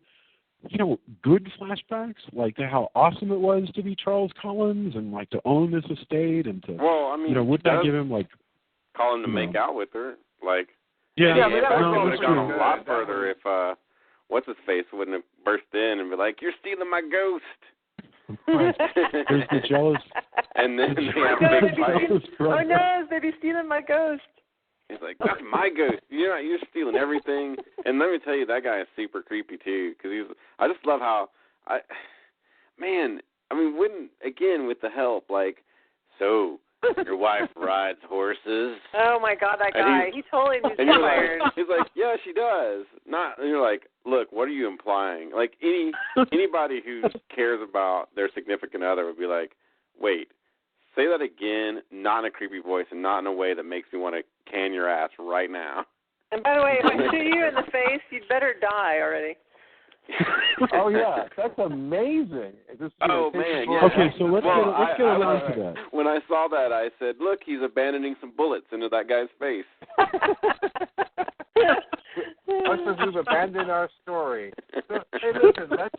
you know, good flashbacks, like how awesome it was to be Charles Collins and like to own this estate and to, well, I mean, you know, wouldn't I give him like call him to make out with her, like, yeah, I mean, that would have gone a lot further if what's his face wouldn't have burst in and be like, "You're stealing my ghost." Right. There's the jealous, and then they have a big fight. Oh no, they'd be stealing my ghost. He's like, "That's my ghost. You're stealing everything." And let me tell you, that guy is super creepy too. Because I just love how again with the help, like, so your wife rides horses. Oh my God, that guy! He totally needs to be fired. He's like, yeah, she does. And you're like, look, what are you implying? Like anybody who cares about their significant other would be like, wait. Say that again, not in a creepy voice and not in a way that makes me want to can your ass right now. And by the way, if I shoot you in the face, you'd better die already. Oh, yeah. That's amazing. Oh, man. Yeah. Okay, so let's get around to that. When I saw that, I said, look, he's abandoning some bullets into that guy's face. Us as we've abandoned our story. So, hey, listen, let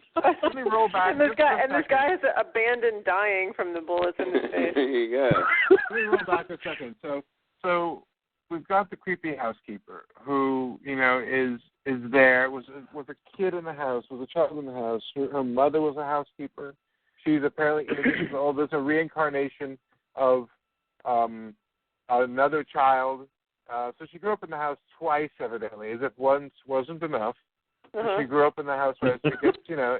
me roll back. And this guy has abandoned dying from the bullets in his face. There you go. Let me roll back a second. So we've got the creepy housekeeper who, you know, is there, was a kid in the house, was a child in the house. Her mother was a housekeeper. She's apparently, in addition to all this, a reincarnation of another child. So she grew up in the house twice, evidently, as if once wasn't enough. Uh-huh. She grew up in the house where I guess, you know,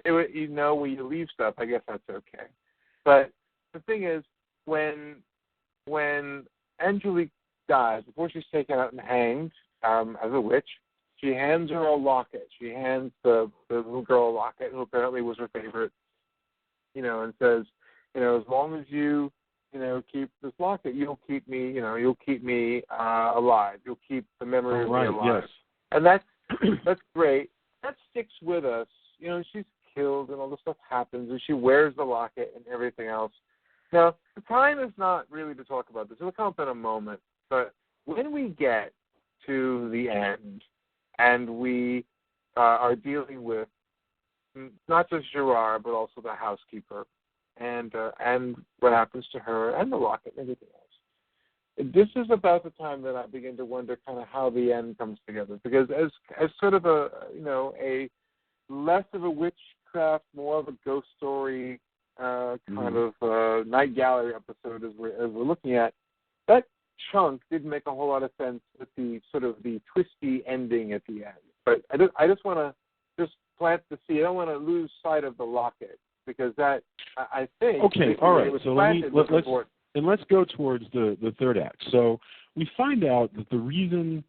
when you leave stuff, I guess that's okay. But the thing is, when Angelique dies, before she's taken out and hanged as a witch, she hands her a locket. She hands the little girl a locket, who apparently was her favorite, you know, and says, you know, as long as you know, keep this locket, you'll keep me alive. You'll keep the memory of me alive. Yes. And that's great. That sticks with us. You know, she's killed and all this stuff happens, and she wears the locket and everything else. Now, the time is not really to talk about this. It'll come up in a moment. But when we get to the end and we are dealing with not just Gerard, but also the housekeeper, and what happens to her and the locket and everything else. This is about the time that I begin to wonder kind of how the end comes together, because as sort of a less of a witchcraft, more of a ghost story kind of night gallery episode as we're looking at, that chunk didn't make a whole lot of sense with the sort of the twisty ending at the end. But I just want to just plant the seed. I don't want to lose sight of the locket, because that, I think, okay, all right. So and let's go towards the third act. So we find out that the reason,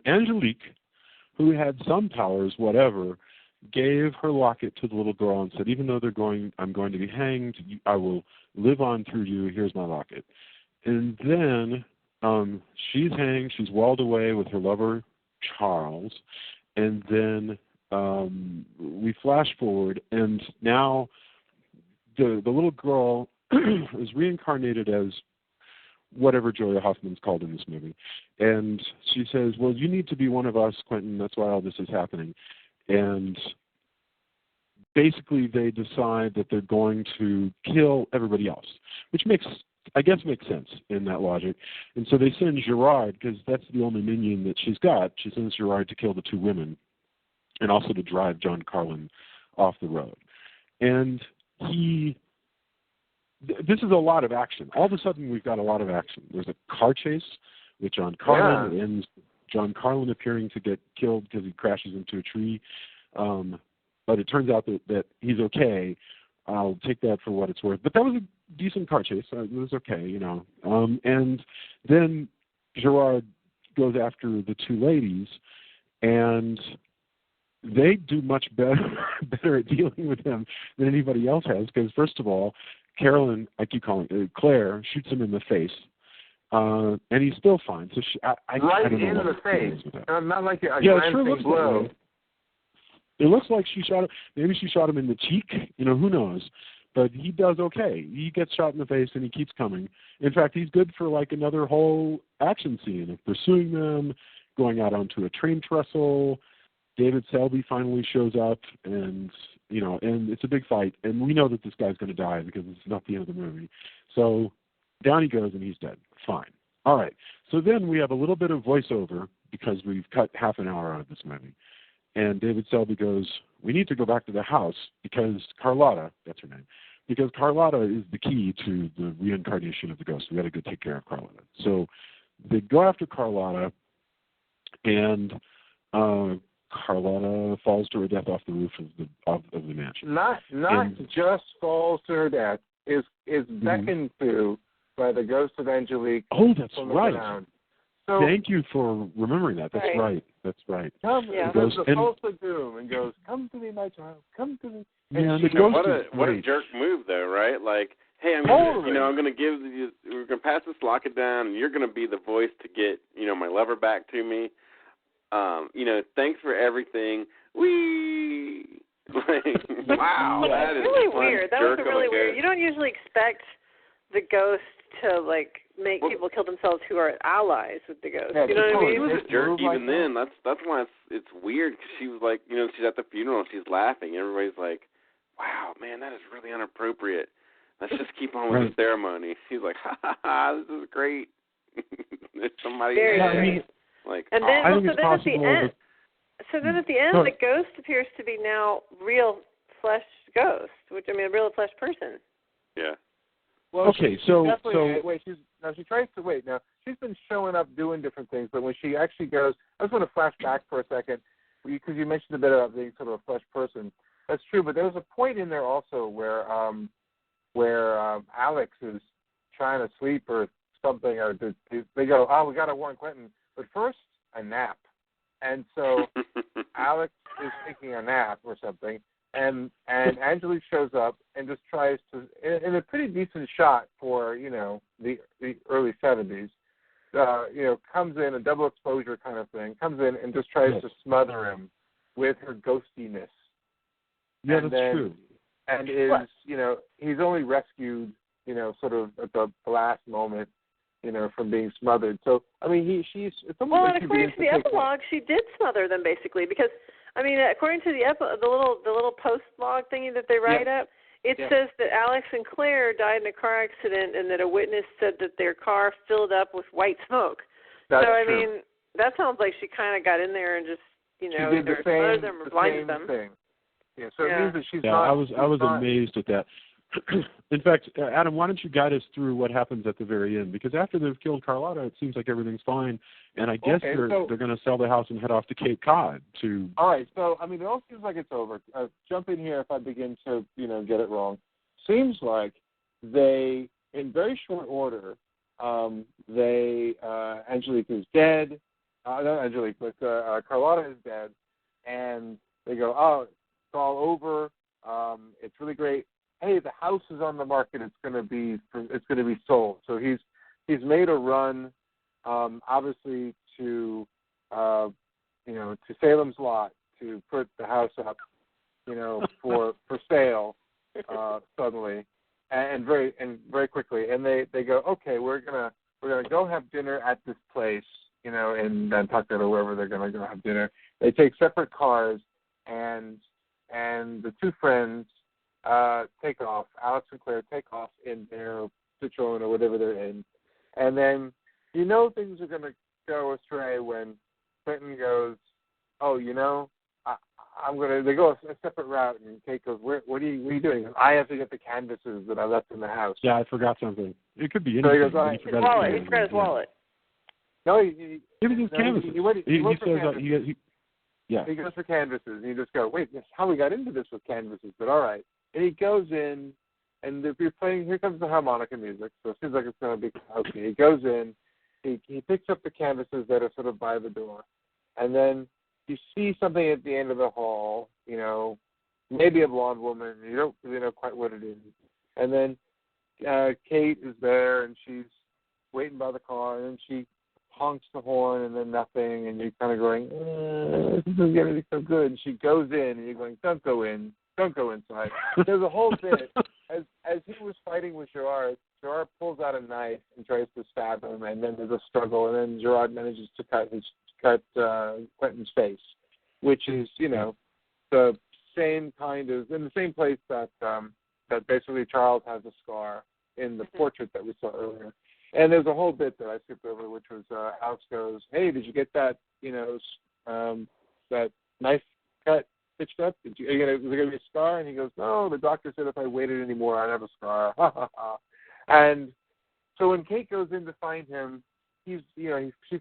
Angelique, who had some powers, whatever, gave her locket to the little girl and said, even though I'm going to be hanged, I will live on through you. Here's my locket. And then she's hanged. She's walled away with her lover, Charles. And then we flash forward, and now the little girl is reincarnated as whatever Julia Hoffman's called in this movie. And she says, well, you need to be one of us, Quentin. That's why all this is happening. And basically they decide that they're going to kill everybody else, which makes sense in that logic. And so they send Gerard, because that's the only minion that she's got. She sends Gerard to kill the two women and also to drive John Carlin off the road. And this is a lot of action. All of a sudden, we've got a lot of action. There's a car chase with John Carlin. It ends John Carlin appearing to get killed because he crashes into a tree. But it turns out that he's okay. I'll take that for what it's worth. But that was a decent car chase. It was okay, you know. And then Gerard goes after the two ladies, and they do much better at dealing with him than anybody else has. Because first of all, Carolyn, I keep calling Claire, shoots him in the face, and he's still fine. So I don't know in the face, not like a it sure looks blow. Like it looks like she shot him. Maybe she shot him in the cheek. You know, who knows? But he does okay. He gets shot in the face, and he keeps coming. In fact, he's good for like another whole action scene of pursuing them, going out onto a train trestle. David Selby finally shows up, and it's a big fight, and we know that this guy's going to die because it's not the end of the movie. So down he goes, and he's dead. Fine. All right. So then we have a little bit of voiceover because we've cut half an hour out of this movie. And David Selby goes, we need to go back to the house because Carlotta, that's her name, because Carlotta is the key to the reincarnation of the ghost. We got to go take care of Carlotta. So they go after Carlotta, and Carlotta falls to her death off the roof of the mansion. Not just falls to her death, is beckoned to by the ghost of Angelique. Oh, that's right. Ground. So, thank you for remembering that. That's right. That's right. The pulse of doom and goes, come to me, my child, come to me. And the ghost what a jerk move, though, right? Like, hey, I'm gonna give you. We're gonna pass this locket down, and you're gonna be the voice to get my lover back to me. Thanks for everything. Whee! Wow, that is really weird. That was really weird. You don't usually expect the ghost to make people kill themselves who are allies with the ghost. You know what I mean? She was a jerk even then. That's why it's weird, because she was like, she's at the funeral, she's laughing. Everybody's like, wow, man, that is really inappropriate. Let's just keep on with the ceremony. She's like, ha ha ha, this is great. There's somebody there. And then, at the end, the ghost appears to be now real flesh ghost, a real flesh person. Yeah. Well, okay, she's been showing up doing different things, but when she actually goes, I just want to flash back for a second, because you mentioned a bit about being sort of a flesh person. That's true, but there was a point in there also where Alex is trying to sleep or something, or they go, we got to warn Quentin. But first, a nap. And so Alex is taking a nap or something, and Angelique shows up and just tries to, in a pretty decent shot for, the early 70s, comes in, a double exposure kind of thing, comes in and just tries to smother him with her ghostiness. Yeah, that's true. And he's only rescued, sort of at the last moment, from being smothered. So, she's... It's almost like according to the epilogue, she did smother them, basically, because, according to the little post-log thingy that they write up, it says that Alex and Claire died in a car accident and that a witness said that their car filled up with white smoke. That's true. That sounds like she kind of got in there and just, either smothered them or blinded them. Thing. Yeah, so it means that she's not... I was amazed at that. In fact, Adam, why don't you guide us through what happens at the very end? Because after they've killed Carlotta, it seems like everything's fine, and I guess they're going to sell the house and head off to Cape Cod to... All right, so, it all seems like it's over. Jump in here if I begin to, get it wrong. Seems like they in very short order, Angelique is dead. Not Angelique, but Carlotta is dead, and they go, oh, it's all over. It's really great. Hey, the house is on the market. It's going to be sold. So he's made a run, obviously to Salem's Lot to put the house up, for sale suddenly, and very quickly. And they go, okay, we're gonna go have dinner at this place, in Nantucket or wherever they're gonna go have dinner. They take separate cars, and the two friends take off. Alex and Claire take off in their Citroen or whatever they're in, and then things are gonna go astray when Quentin goes, oh, they go a separate route, and Kate goes, what are you doing? I have to get the canvases that I left in the house. Yeah, I forgot something. It could be anything. So he goes, He forgot his wallet. No, it was his canvases. He goes for canvases, and you just go, wait, that's how we got into this with canvases, but all right. And he goes in, and if you're playing, here comes the harmonica music, so it seems like it's going to be okay. He goes in, he picks up the canvases that are sort of by the door, and then you see something at the end of the hall, maybe a blonde woman. You don't really know quite what it is. And then Kate is there, and she's waiting by the car, and then she honks the horn, and then nothing, and you're kind of going, this isn't getting so good. And she goes in, and you're going, don't go inside. There's a whole bit. As he was fighting with Gerard pulls out a knife and tries to stab him, and then there's a struggle, and then Gerard manages to cut Quentin's face, which is, the same kind of, in the same place that basically Charles has a scar in the portrait that we saw earlier. And there's a whole bit that I skipped over, which was Alex goes, hey, did you get that, that knife cut stitched up? Was there going to be a scar? And he goes, no, the doctor said if I waited anymore, I'd have a scar. And so when Kate goes in to find him, she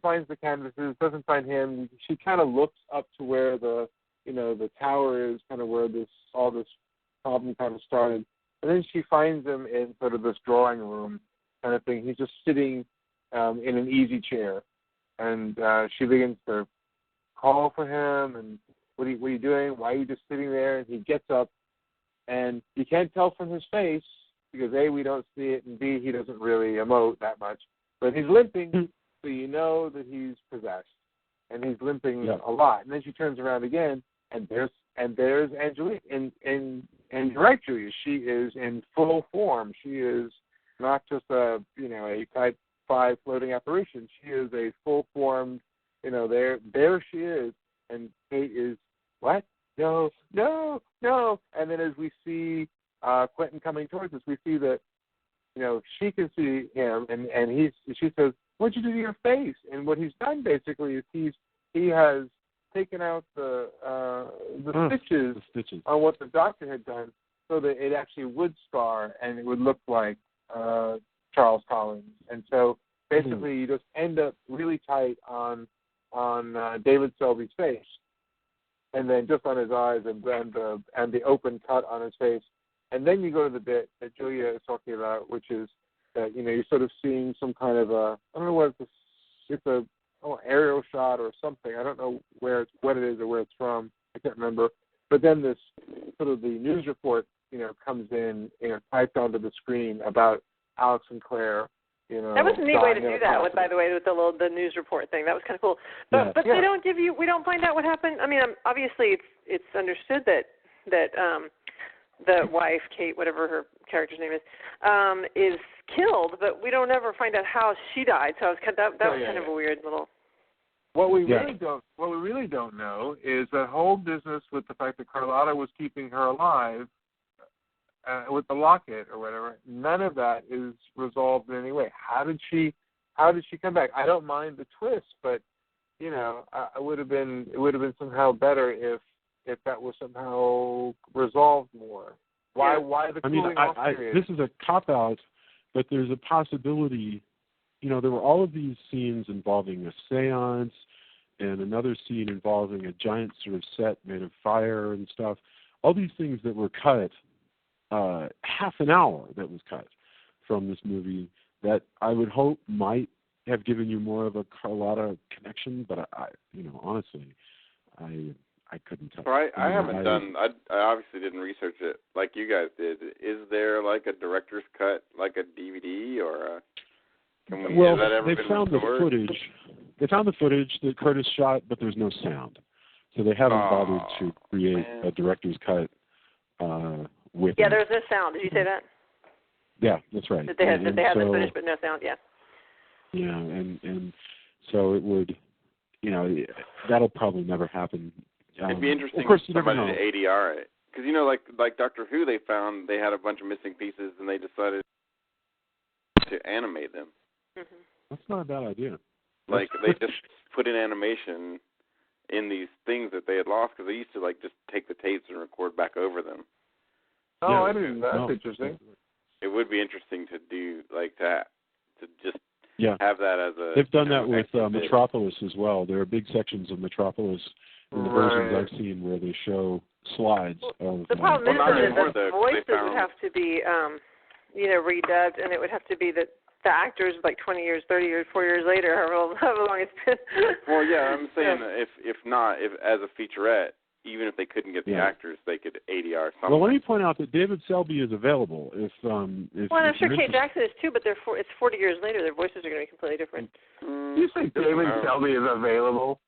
finds the canvases, doesn't find him. She kind of looks up to where the tower is, kind of where all this problem kind of started. And then she finds him in sort of this drawing room kind of thing. He's just sitting in an easy chair. And she begins to call for him, and what are you doing? Why are you just sitting there? And he gets up, and you can't tell from his face, because A, we don't see it, and B, he doesn't really emote that much. But he's limping, so you know that he's possessed. And he's limping a lot. And then she turns around again, and there's Angelique. And you're right, Julia, she is in full form. She is not just a type 5 floating apparition. She is a full-formed, there she is. And Kate is, what? No. And then as we see Quentin coming towards us, we see that, she can see him, and she says, what'd you do to your face? And what he's done basically is he has taken out the stitches on what the doctor had done, so that it actually would scar and it would look like Charles Collins. And so basically you just end up really tight on David Selby's face, and then just on his eyes and the open cut on his face. And then you go to the bit that Julia is talking about, which is that, you're sort of seeing some kind of I don't know what it's a aerial shot or something. I don't know what it is or where it's from. I can't remember. But then this sort of the news report, comes in, typed onto the screen about Alex and Claire. That was a neat way to do that. By the way, with the news report thing, that was kind of cool. But they don't give you. We don't find out what happened. I mean, obviously it's understood that the wife, Kate, whatever her character's name is killed, but we don't ever find out how she died. So that was kind of a weird little. What we really don't know is the whole business with the fact that Carlotta was keeping her alive with the locket or whatever. None of that is resolved in any way. How did she come back? I don't mind the twist, but it would have been somehow better if that was somehow resolved more. Why the cooling off period? This is a cop-out, but there's a possibility. There were all of these scenes involving a seance and another scene involving a giant sort of set made of fire and stuff. All these things that were cut, half an hour that was cut from this movie that I would hope might have given you more of a Carlotta connection, but I honestly, I couldn't tell. So I haven't done. I obviously didn't research it like you guys did. Is there like a director's cut, like a DVD, or well, they found the footage. They found the footage that Curtis shot, but there's no sound, so they haven't bothered to create a director's cut with. Yeah, there's no sound. Did you say that? Yeah, that's right. That they had the footage, but no sound. Yeah. Yeah, and so it would, that'll probably never happen. It'd be interesting of course, for somebody to ADR it, because like Doctor Who, they had a bunch of missing pieces, and they decided to animate them. Mm-hmm. That's not a bad idea. Like they just put in animation in these things that they had lost, because they used to like just take the tapes and record back over them. Oh, yeah, I didn't. That's interesting. It would be interesting to do like that, to just have that as a. They've done that with Metropolis as well. There are big sections of Metropolis in the versions I've seen where they show slides of. The problem is that the voices would have to be, redubbed, and it would have to be that the actors like 20 years, 30 years, 4 years later, however long it's been. Well, yeah, I'm saying if as a featurette, even if they couldn't get the actors, they could ADR something. Well, let me point out that David Selby is available. Well, I'm sure Kate Jackson is too, but it's 40 years later. Their voices are going to be completely different. You think David Selby is available?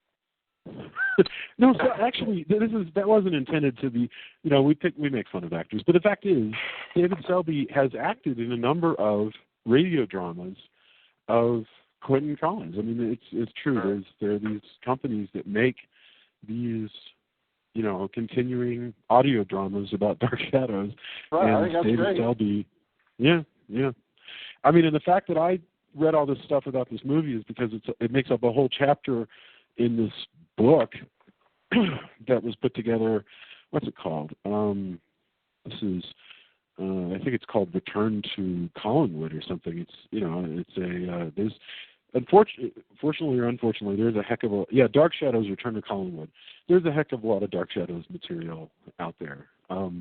No, so actually, that wasn't intended to be. We make fun of actors, but the fact is, David Selby has acted in a number of radio dramas of Quentin Collins. I mean, it's true. There are these companies that make these, continuing audio dramas about Dark Shadows. Right, and I think that's David great. Selby, yeah. I mean, and the fact that I read all this stuff about this movie is because it makes up a whole chapter in this book that was put together. What's it called? This is, I think it's called Return to Collinwood or something. There's fortunately or unfortunately, there's a heck of Dark Shadows Return to Collinwood. There's a heck of a lot of Dark Shadows material out there. Well,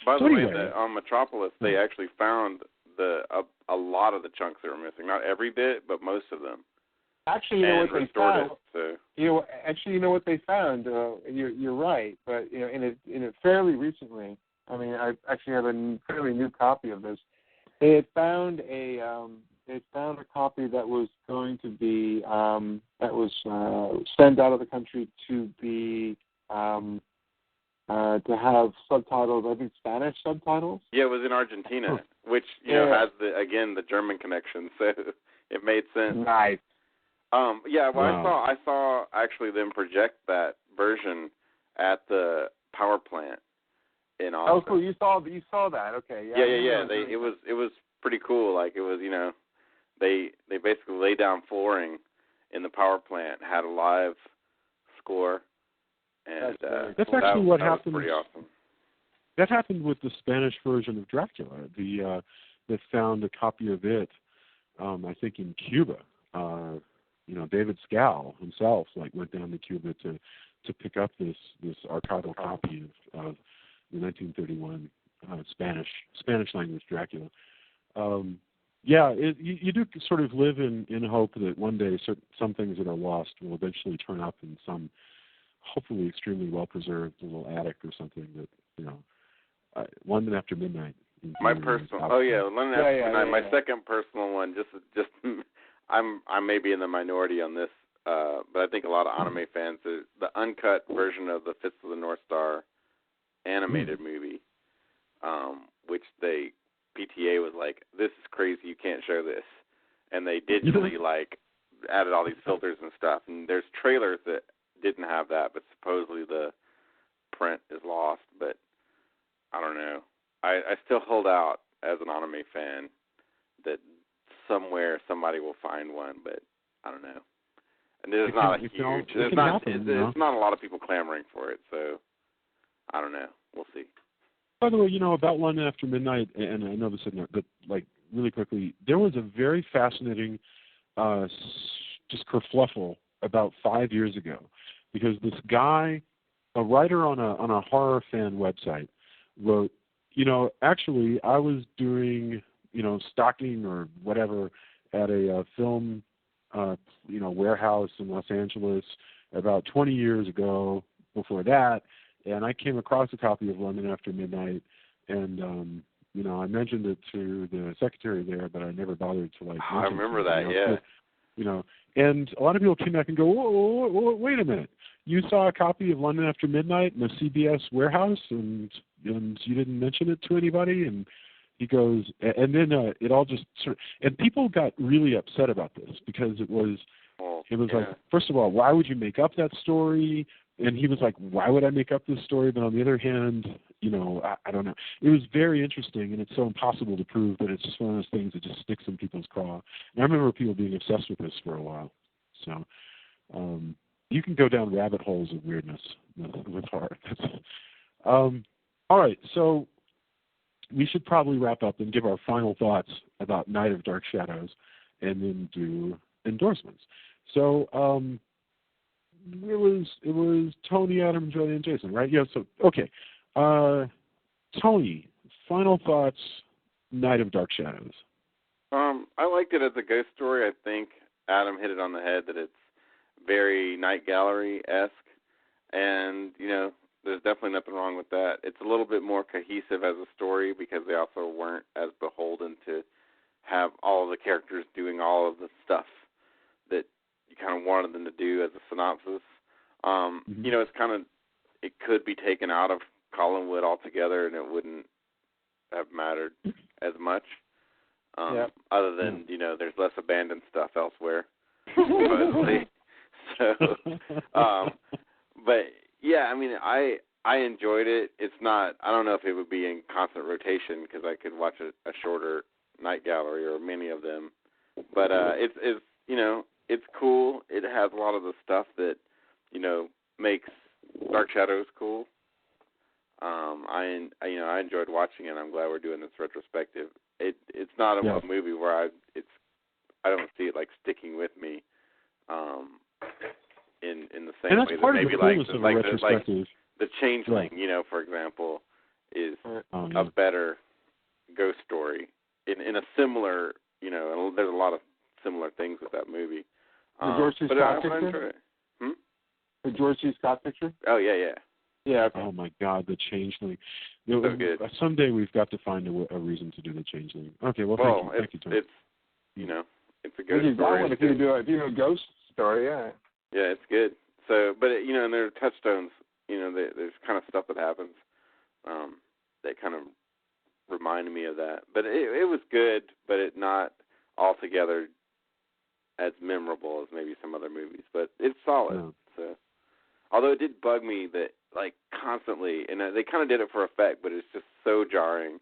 by the way, on Metropolis, they actually found a lot of the chunks that were missing. Not every bit, but most of them. Actually, what they found. What they found. You're right, but in it fairly recently. I mean, I actually have a fairly new copy of this. They had found a copy that was going to be sent out of the country to be to have subtitles. I think Spanish subtitles. Yeah, it was in Argentina, which has the German connection, so it made sense. Nice. I saw actually them project that version at the power plant in Austin. Oh, cool! You saw that? Okay. Yeah. It was pretty cool. Like it was, they basically laid down flooring in the power plant, had a live score, and that's actually what happened. Was pretty awesome. That happened with the Spanish version of Dracula. They found a copy of it, I think, in Cuba. David Scal himself went down to Cuba to pick up this archival copy of the 1931 Spanish language Dracula. You do sort of live in hope that one day some things that are lost will eventually turn up in some hopefully extremely well preserved little attic or something that London After Midnight. My personal London After Midnight. My second personal one. Just I may be in the minority on this, but I think a lot of anime fans, the uncut version of the Fist of the North Star animated movie, which PTA was like, this is crazy, you can't show this. And they digitally added all these filters and stuff. And there's trailers that didn't have that, but supposedly the print is lost. But I don't know. I still hold out as an anime fan that somewhere somebody will find one, but I don't know. And there's not a huge. It's not a lot of people clamoring for it, so I don't know. We'll see. By the way, about London After Midnight, and I know this isn't there, but really quickly, there was a very fascinating just kerfluffle about 5 years ago, because this guy, a writer on a horror fan website, wrote, actually, I was doing stocking or whatever at a film, warehouse in Los Angeles about 20 years ago. Before that, and I came across a copy of London After Midnight, and I mentioned it to the secretary there, but I never bothered to I remember that, yeah. And a lot of people came back and go, whoa, wait a minute. You saw a copy of London After Midnight in a CBS warehouse, and you didn't mention it to anybody? And he goes, and then it all just and people got really upset about this because it was like, first of all, why would you make up that story? And he was like, why would I make up this story? But on the other hand, I don't know. It was very interesting, and it's so impossible to prove that it's just one of those things that just sticks in people's craw. And I remember people being obsessed with this for a while. So you can go down rabbit holes of weirdness with horror. All right, so we should probably wrap up and give our final thoughts about Night of Dark Shadows and then do endorsements. So it was Tony, Adam, Joey, and Jason, right? Yeah. So okay, Tony, final thoughts. Night of Dark Shadows. I liked it as a ghost story. I think Adam hit it on the head that it's very Night Gallery-esque, and there's definitely nothing wrong with that. It's a little bit more cohesive as a story because they also weren't as beholden to have all of the characters doing all of the stuff that you kind of wanted them to do as a synopsis. It could be taken out of Collinwood altogether, and it wouldn't have mattered as much. Other than there's less abandoned stuff elsewhere, supposedly. So, but yeah, I mean, I enjoyed it. It's not. I don't know if it would be in constant rotation because I could watch a shorter Night Gallery or many of them. But it's cool. It has a lot of the stuff that makes Dark Shadows cool. I enjoyed watching it. I'm glad we're doing this retrospective. It's not a movie where I don't see it like sticking with me in the same way that maybe like the Changeling, for example, is a better ghost story in a similar, there's a lot of similar things with that movie. The George C. Scott picture? The George C. Scott picture? Oh, yeah. Yeah. Oh my God, the Changeling. So good. Someday we've got to find a reason to do the Changeling. Okay, well, thank you, Tony. It's a ghost story. If you do a ghost story, yeah. Yeah, it's good. So, but and there are touchstones. There's kind of stuff that happens that kind of reminded me of that. But it was good, but it not altogether as memorable as maybe some other movies. But it's solid. No. So, although it did bug me that constantly, and they kind of did it for effect, but it's just so jarring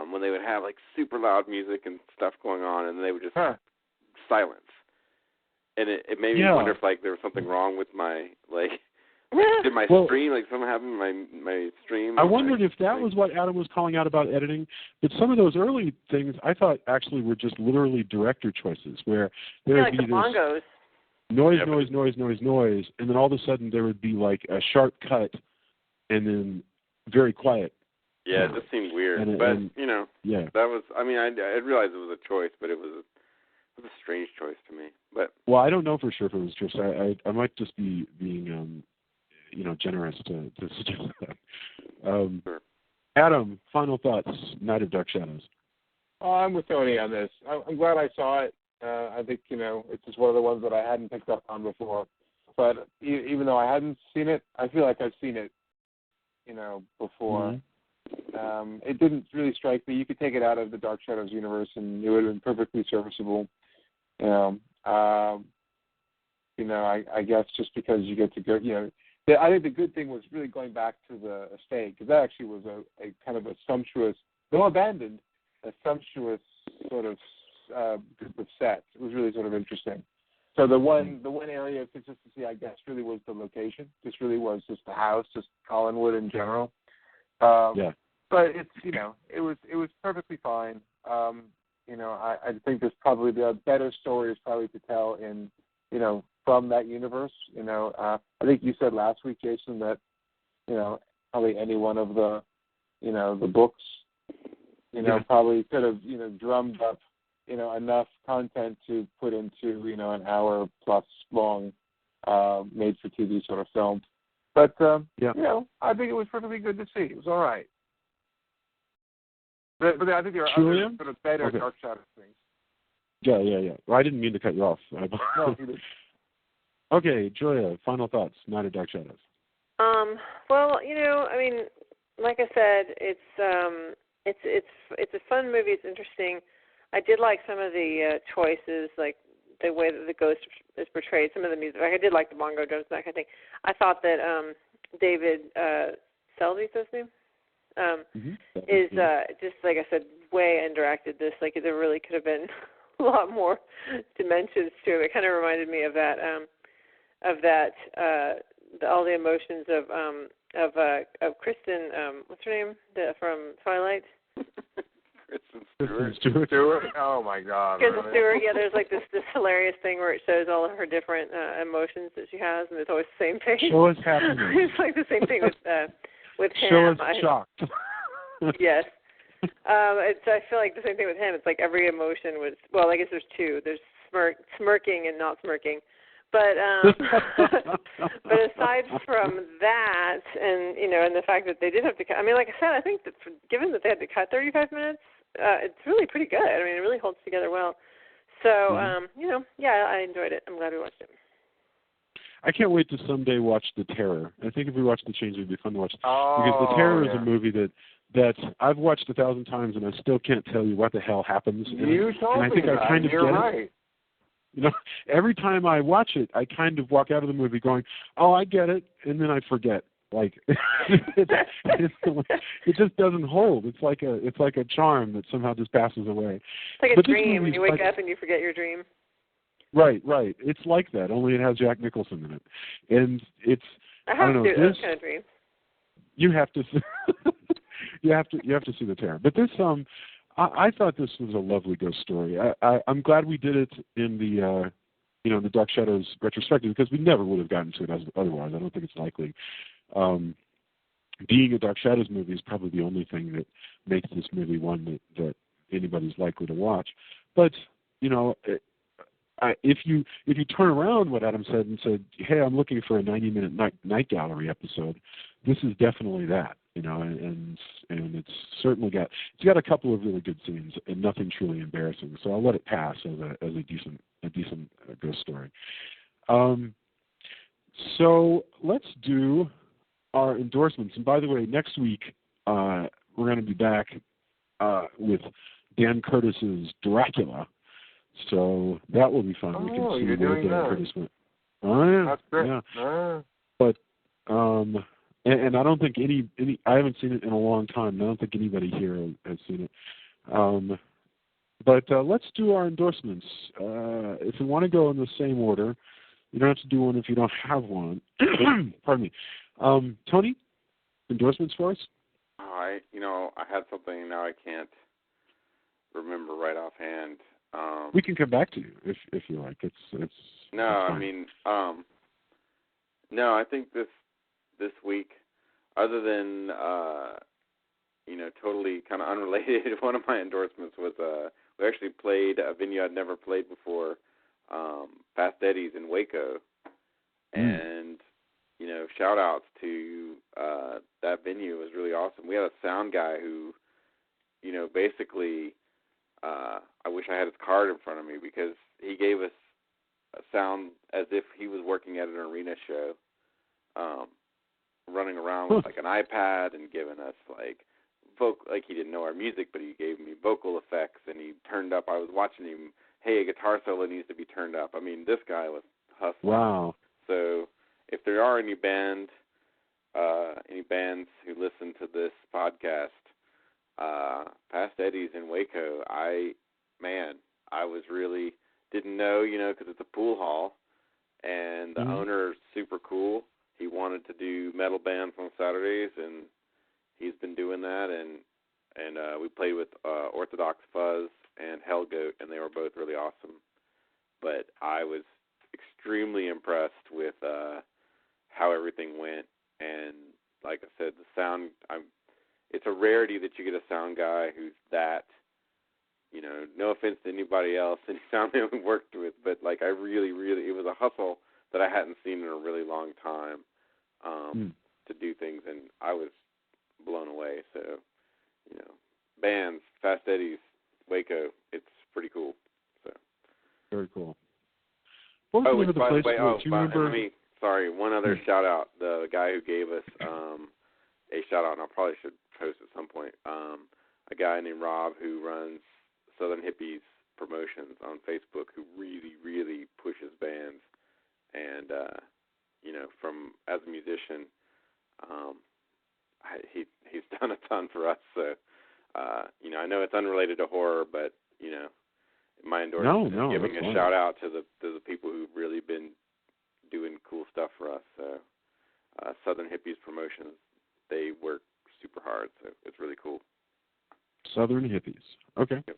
when they would have super loud music and stuff going on, and they would just silence. And it made me wonder if there was something wrong with my did my stream something happened in my stream? I wondered if that was what Adam was calling out about editing. But some of those early things I thought actually were just literally director choices, where there would be the bongos. Noise, and then all of a sudden there would be a sharp cut, and then very quiet. Yeah, it just seemed weird. That was. I mean, I realized it was a choice, but it was a strange choice to me. But I don't know for sure if it was a choice. I might just be being generous to suggest that. Sure. Adam, final thoughts. Night of Dark Shadows. I'm with Tony on this. I'm glad I saw it. I think, it's just one of the ones that I hadn't picked up on before. But even though I hadn't seen it, I feel like I've seen it, before. Mm-hmm. It didn't really strike me. You could take it out of the Dark Shadows universe, and it would have been perfectly serviceable. I guess just because you get to go, I think the good thing was really going back to the estate, because that actually was a kind of a sumptuous, though abandoned, a sumptuous sort of group of sets. It was really sort of interesting. So the one area of consistency, I guess, really was the location. Just really was just the house, just Collinwood in general. But it's it was perfectly fine. I think there's probably the better stories probably to tell in from that universe. I think you said last week, Jason, that probably any one of the the books probably could have, drummed up, enough content to put into, an hour plus long made-for-TV sort of film. But, I think it was perfectly good to see. It was all right. But I think there are other sort of better Dark Shadows things. Yeah. Well, I didn't mean to cut you off. No, you didn't. Okay, Julia, final thoughts. Night of Dark Shadows. Well, like I said, it's a fun movie. It's interesting. I did like some of the choices, like the way that the ghost is portrayed. Some of the music, I did like the bongo drums and that kind of thing. I thought that David Selby's his name. Is just like I said, way underacted this. Like there really could have been a lot more dimensions to it. It kind of reminded me of that all the emotions of Kristen. What's her name? From Twilight. Kristen Stewart. Oh my God. Kristen Stewart. Yeah, there's like this hilarious thing where it shows all of her different emotions that she has, and it's always the same thing. Show us happiness. It's like the same thing with him. Show us shocked. Yes. I feel like the same thing with him. It's like every emotion was, well, I guess there's two. There's smirking and not smirking. But but aside from that, and and the fact that they did have to cut, like I said, I think that given that they had to cut 35 minutes, it's really pretty good. I mean, it really holds together well. So yeah, I enjoyed it. I'm glad we watched it. I can't wait to someday watch The Terror. I think if we watch The Change, it would be fun to watch. Because The Terror is a movie that I've watched 1,000 times, and I still can't tell you what the hell happens. You told me. I think I kind of You're get right. it. Every time I watch it, I kind of walk out of the movie going, "Oh, I get it," and then I forget. Like it just doesn't hold. It's like a charm that somehow just passes away. It's like a dream when you wake up and you forget your dream. Right. It's like that. Only it has Jack Nicholson in it, and it's. I don't know. Those kind of dreams. You have to. You have to see The Terror. But this, I thought this was a lovely ghost story. I'm glad we did it in the, the Dark Shadows retrospective, because we never would have gotten to it otherwise. I don't think it's likely. Being a Dark Shadows movie is probably the only thing that makes this movie one that anybody's likely to watch. But if you turn around what Adam said and said, "Hey, I'm looking for a 90-minute night gallery episode," this is definitely that. And it's certainly got a couple of really good scenes and nothing truly embarrassing. So I'll let it pass as a decent ghost story. So let's do our endorsements. And by the way, next week we're going to be back with Dan Curtis's Dracula. So that will be fun. We can see where Dan Curtis went. Oh yeah, that's great. Yeah. But and I don't think any I haven't seen it in a long time. I don't think anybody here has seen it. But let's do our endorsements. If we want to go in the same order, you don't have to do one if you don't have one. Pardon me. Tony, endorsements for us? I had something, now I can't remember right offhand. We can come back to you if you like. It's no, I mean, no, I think this week, other than totally kind of unrelated, one of my endorsements was we actually played a venue I'd never played before, Fast Eddie's in Waco, and shout outs to that venue. It was really awesome. We had a sound guy who, basically, I wish I had his card in front of me, because he gave us a sound as if he was working at an arena show, running around with like an iPad and giving us like he didn't know our music, but he gave me vocal effects, and he turned up. I was watching him. Hey, a guitar solo needs to be turned up. I mean, this guy was hustling. Wow. So if there are any bands who listen to this podcast, Past Eddie's in Waco, I was really didn't know, because it's a pool hall, and the owner's super cool. He wanted to do metal bands on Saturdays, and he's been doing that, and we played with Orthodox Fuzz and Hellgoat, and they were both really awesome. But I was extremely impressed with how everything went, and like I said, the sound. it's a rarity that you get a sound guy who's that. No offense to anybody else, any sound man we worked with, but like I really, it was a hustle that I hadn't seen in a really long time to do things, and I was blown away. So, bands, Fast Eddie's, Waco, it's pretty cool. So very cool. What was the place? Sorry, one other shout out. The guy who gave us a shout out, and I probably should post at some point. A guy named Rob who runs Southern Hippies Promotions on Facebook, who really, really pushes bands, and from as a musician, he's done a ton for us. So I know it's unrelated to horror, but my endorsement is giving a shout out to the people who've really been doing cool stuff for us. So Southern Hippies Promotions, they work super hard, so it's really cool. Southern Hippies. Okay. Yep.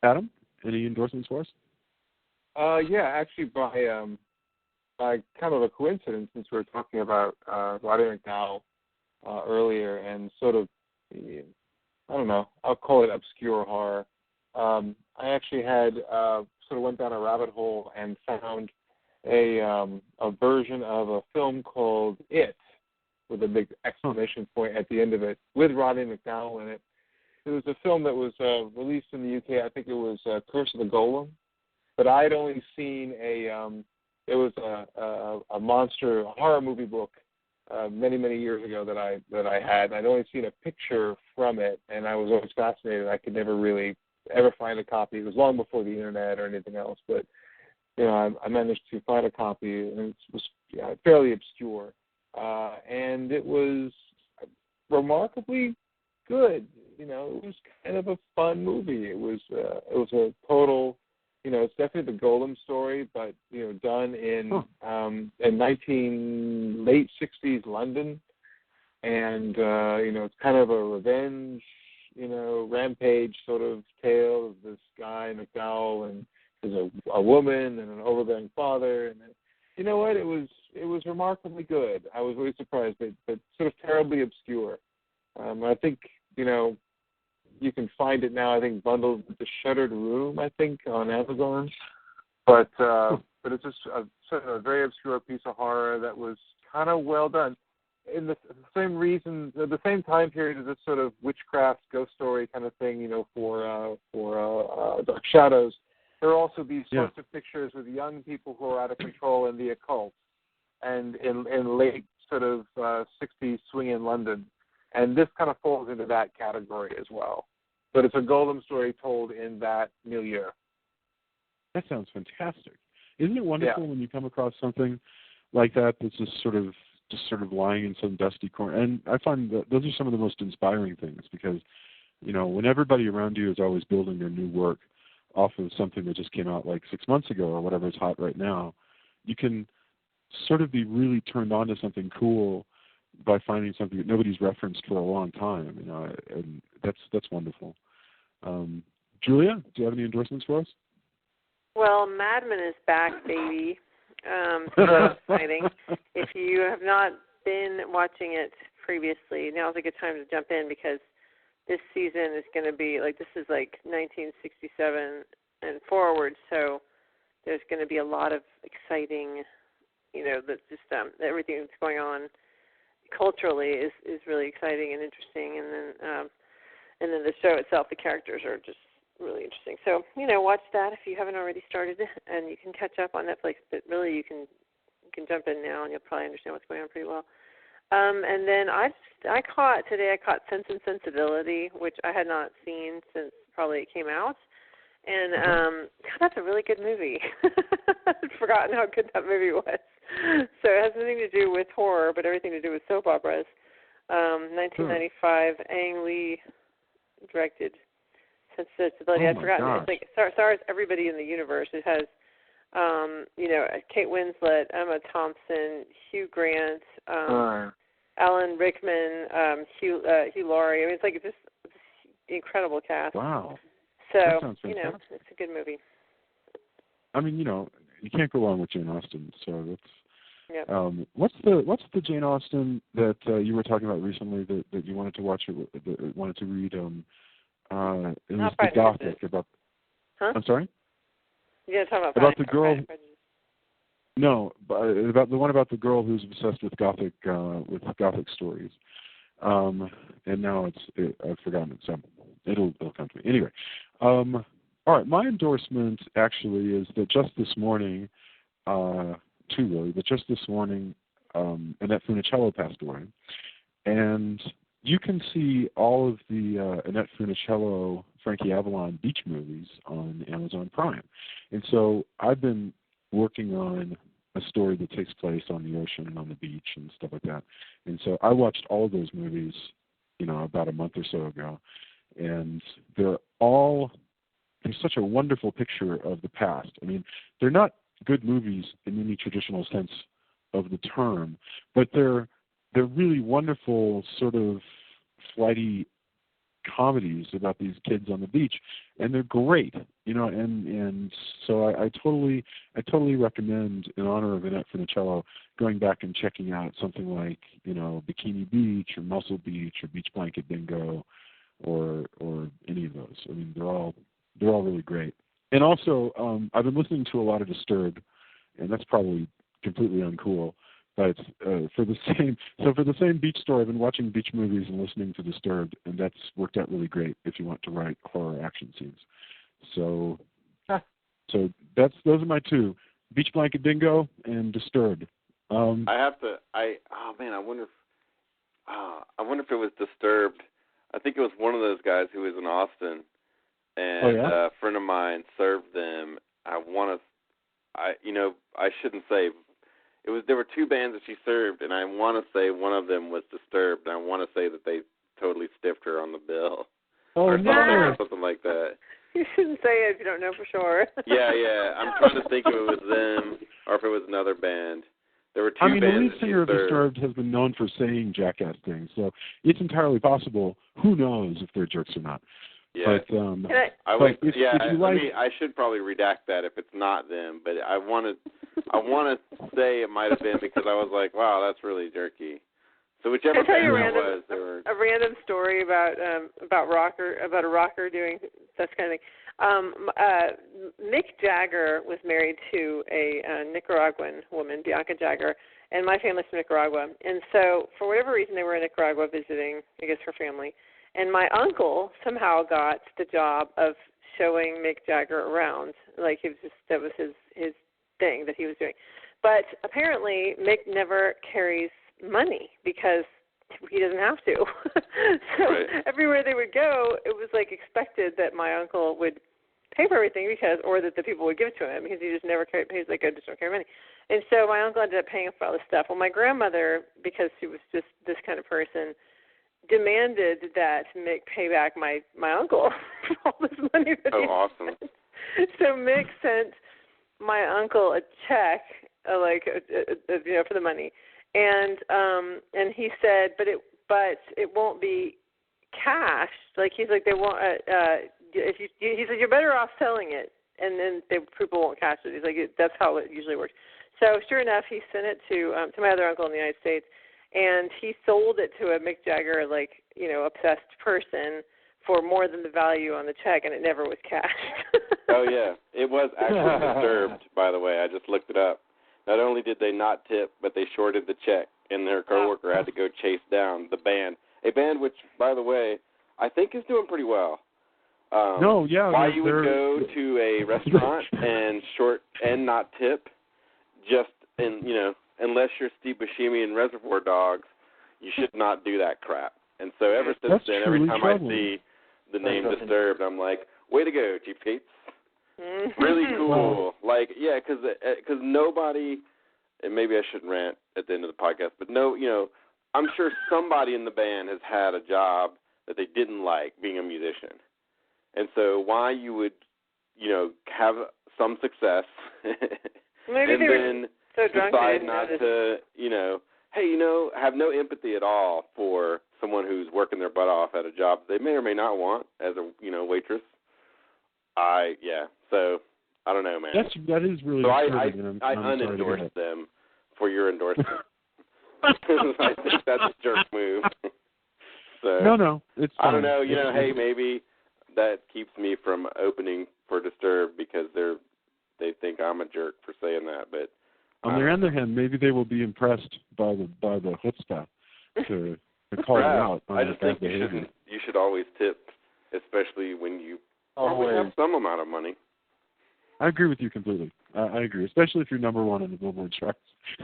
Adam, any endorsements for us? Yeah, actually by kind of a coincidence, since we were talking about Roddy McDowall earlier, and sort of, I don't know, I'll call it obscure horror. I actually had sort of went down a rabbit hole and found a version of a film called It, with a big exclamation point at the end of it, with Roddy McDowall in it. It was a film that was released in the UK. I think it was Curse of the Golem, but I had only seen it was a monster horror movie book many years ago that I had. I'd only seen a picture from it, and I was always fascinated. I could never really ever find a copy. It was long before the internet or anything else, but I managed to find a copy, and it was fairly obscure, and it was remarkably good. It was kind of a fun movie. It was a total, it's definitely the Golem story, but done in late 60s London, and it's kind of a revenge, rampage sort of tale of this guy McDowell, and there's a woman and an overbearing father, and you know what? It was remarkably good. I was really surprised, but sort of terribly obscure. I think you can find it now. I think bundled with The Shuttered Room, I think, on Amazon. But it's just sort of a very obscure piece of horror that was kind of well done. In the same reason, the same time period as this sort of witchcraft ghost story kind of thing, for Dark Shadows. There are also these sorts of pictures with young people who are out of control in the occult, and in late sort of 60s swing in London. And this kind of falls into that category as well. But it's a Golem story told in that milieu. That sounds fantastic. Isn't it wonderful when you come across something like that that's just sort of lying in some dusty corner? And I find that those are some of the most inspiring things, because, when everybody around you is always building their new work off of something that just came out like 6 months ago or whatever is hot right now, you can sort of be really turned on to something cool by finding something that nobody's referenced for a long time, and that's wonderful. Julia, do you have any endorsements for us? Well, Mad Men is back, baby. That's exciting. If you have not been watching it previously, now's a good time to jump in, because this season is going to be this is 1967 and forward, so there's going to be a lot of exciting, everything that's going on culturally is really exciting and interesting, and then the show itself, the characters are just really interesting. So watch that if you haven't already started, and you can catch up on Netflix. But really, you can jump in now, and you'll probably understand what's going on pretty well. And then I caught Sense and Sensibility, which I had not seen since probably it came out, and God, that's a really good movie. I'd forgotten how good that movie was. So it has nothing to do with horror, but everything to do with soap operas. 1995, Ang Lee directed Sense and Sensibility. I'd forgotten. Gosh. It's stars everybody in the universe. It has, Kate Winslet, Emma Thompson, Hugh Grant, Alan Rickman, Hugh Laurie. I mean, it's this incredible cast. Wow. So, that sounds fantastic. It's a good movie. I mean, you can't go wrong with Jane Austen, so Yep. What's the Jane Austen that you were talking about recently that you wanted to watch, that wanted to read? It was the Gothic about. Huh? I'm sorry. You're talking about the girl. No, about the one about the girl who's obsessed with Gothic stories. And now I've forgotten it, so it'll come to me. Anyway, all right. My endorsement actually is that just this morning, but just this morning, Annette Funicello passed away, and you can see all of the Annette Funicello, Frankie Avalon beach movies on Amazon Prime, and so I've been working on a story that takes place on the ocean and on the beach and stuff like that. And so I watched all of those movies, about a month or so ago, and they're such a wonderful picture of the past. I mean, they're not good movies in any traditional sense of the term, but they're really wonderful sort of flighty comedies about these kids on the beach, and they're great, and so I totally recommend, in honor of Annette Funicello, going back and checking out something like Bikini Beach or Muscle Beach or Beach Blanket Bingo or any of those. I mean, they're all really great. And also, I've been listening to a lot of Disturbed, and that's probably completely uncool. But for the same beach story, I've been watching beach movies and listening to Disturbed, and that's worked out really great if you want to write horror action scenes. So those are my two: Beach Blanket Bingo and Disturbed. I wonder if it was Disturbed. I think it was one of those guys who was in Austin, and a friend of mine served them. I shouldn't say. There were two bands that she served, and I want to say one of them was Disturbed, and I want to say that they totally stiffed her on the bill. Or something like that. You shouldn't say it if you don't know for sure. Yeah. I'm trying to think if it was them or if it was another band. There were two bands. The lead singer of Disturbed has been known for saying jackass things, so it's entirely possible. Who knows if they're jerks or not? Yeah. But, I should probably redact that if it's not them, but I want to say it might have been because I was like, wow, that's really jerky. So whichever band it was, they were a random story about a rocker doing that kind of thing. Mick Jagger was married to a Nicaraguan woman, Bianca Jagger, and my family's from Nicaragua. And so for whatever reason, they were in Nicaragua visiting, I guess, her family. And my uncle somehow got the job of showing Mick Jagger around. Like that was his thing that he was doing. But apparently Mick never carries money because he doesn't have to. So everywhere they would go, it was like expected that my uncle would pay for everything or that the people would give it to him because he just never carried. He's like, I just don't carry money. And so my uncle ended up paying for all this stuff. Well, my grandmother, because she was just this kind of person, demanded that Mick pay back my uncle for all this money that he awesome. spent. So Mick sent my uncle a check, for the money, and he said, but it won't be cash. Like he's like, they won't. He said, you're better off selling it, and then people won't cash it. He's like, that's how it usually works. So sure enough, he sent it to my other uncle in the United States. And he sold it to a Mick Jagger, obsessed person for more than the value on the check, and it never was cashed. Oh, yeah. It was actually Disturbed, by the way. I just looked it up. Not only did they not tip, but they shorted the check, and their coworker had to go chase down the band. A band which, by the way, I think is doing pretty well. Why you would go to a restaurant and not tip, unless you're Steve Buscemi and Reservoir Dogs, you should not do that crap. And so ever since then, every time I see the name Disturbed, I'm like, way to go, cheapskates. Really cool. Because nobody, and maybe I shouldn't rant at the end of the podcast, but I'm sure somebody in the band has had a job that they didn't like being a musician. And so why you would, have some success maybe and then so drunk decide not to, have no empathy at all for someone who's working their butt off at a job they may or may not want as a, waitress. So I don't know, man. That is really so disturbing. I unendorsed them for your endorsement. I think that's a jerk move. So No, it's fine. I don't know. Hey, maybe that keeps me from opening for Disturbed because they think I'm a jerk for saying that. But on their other hand, maybe they will be impressed by the chutzpah to call you out on I their just think bad behavior. you should always tip, especially when you Always have some amount of money. I agree with you completely. I agree, especially if you're number one on the Billboard charts.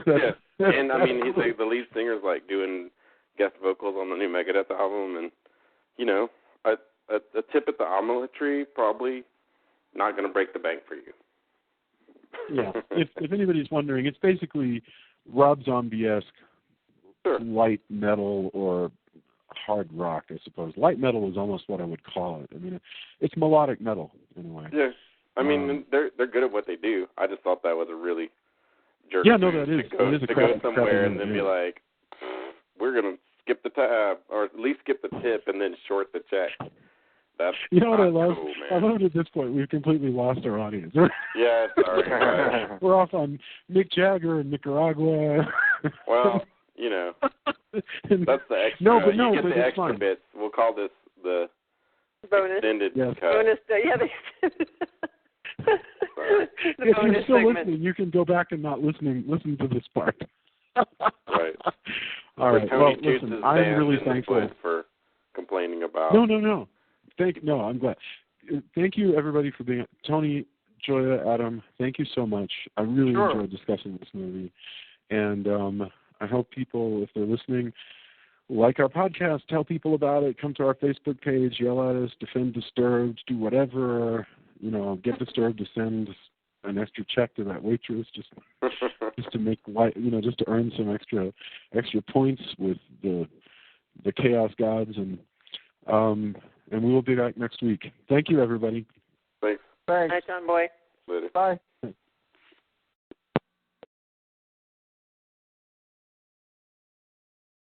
Yeah, and I mean, he's like the lead singer's like doing guest vocals on the new Megadeth album, and a tip at the omelet tree probably not going to break the bank for you. Yeah, if anybody's wondering, it's basically Rob Zombie-esque light metal or hard rock, I suppose. Light metal is almost what I would call it. I mean, it's melodic metal in a way. Yeah, I mean, they're good at what they do. I just thought that was a really jerk. Yeah, no, that is. It is a to crap, go somewhere and then yeah. be like, we're going to skip the tab, or at least skip the tip and then short the check. That's what I love? Cool, man. I love it at this point. We've completely lost our audience. Yeah, sorry. We're off on Mick Jagger and Nicaragua. Well, that's the extra. No, but you get the extra fine. bits. We'll call this the bonus. Extended cut. Bonus, yeah. If you're still listening, you can go back and not listen to this part. Right. All right. Tony Well, shoots listen, his I'm band really in the thankful foot for complaining about. No. I'm glad. Thank you, everybody, for being Tony, Joya, Adam. Thank you so much. I really enjoyed discussing this movie, and I hope people, if they're listening, like our podcast, tell people about it. Come to our Facebook page, yell at us, defend Disturbed, do whatever. Get Disturbed to send an extra check to that waitress, just to make just to earn some extra points with the Chaos Gods, and we will be back next week. Thank you, everybody. Thanks. Night, John Boy. Later. Bye.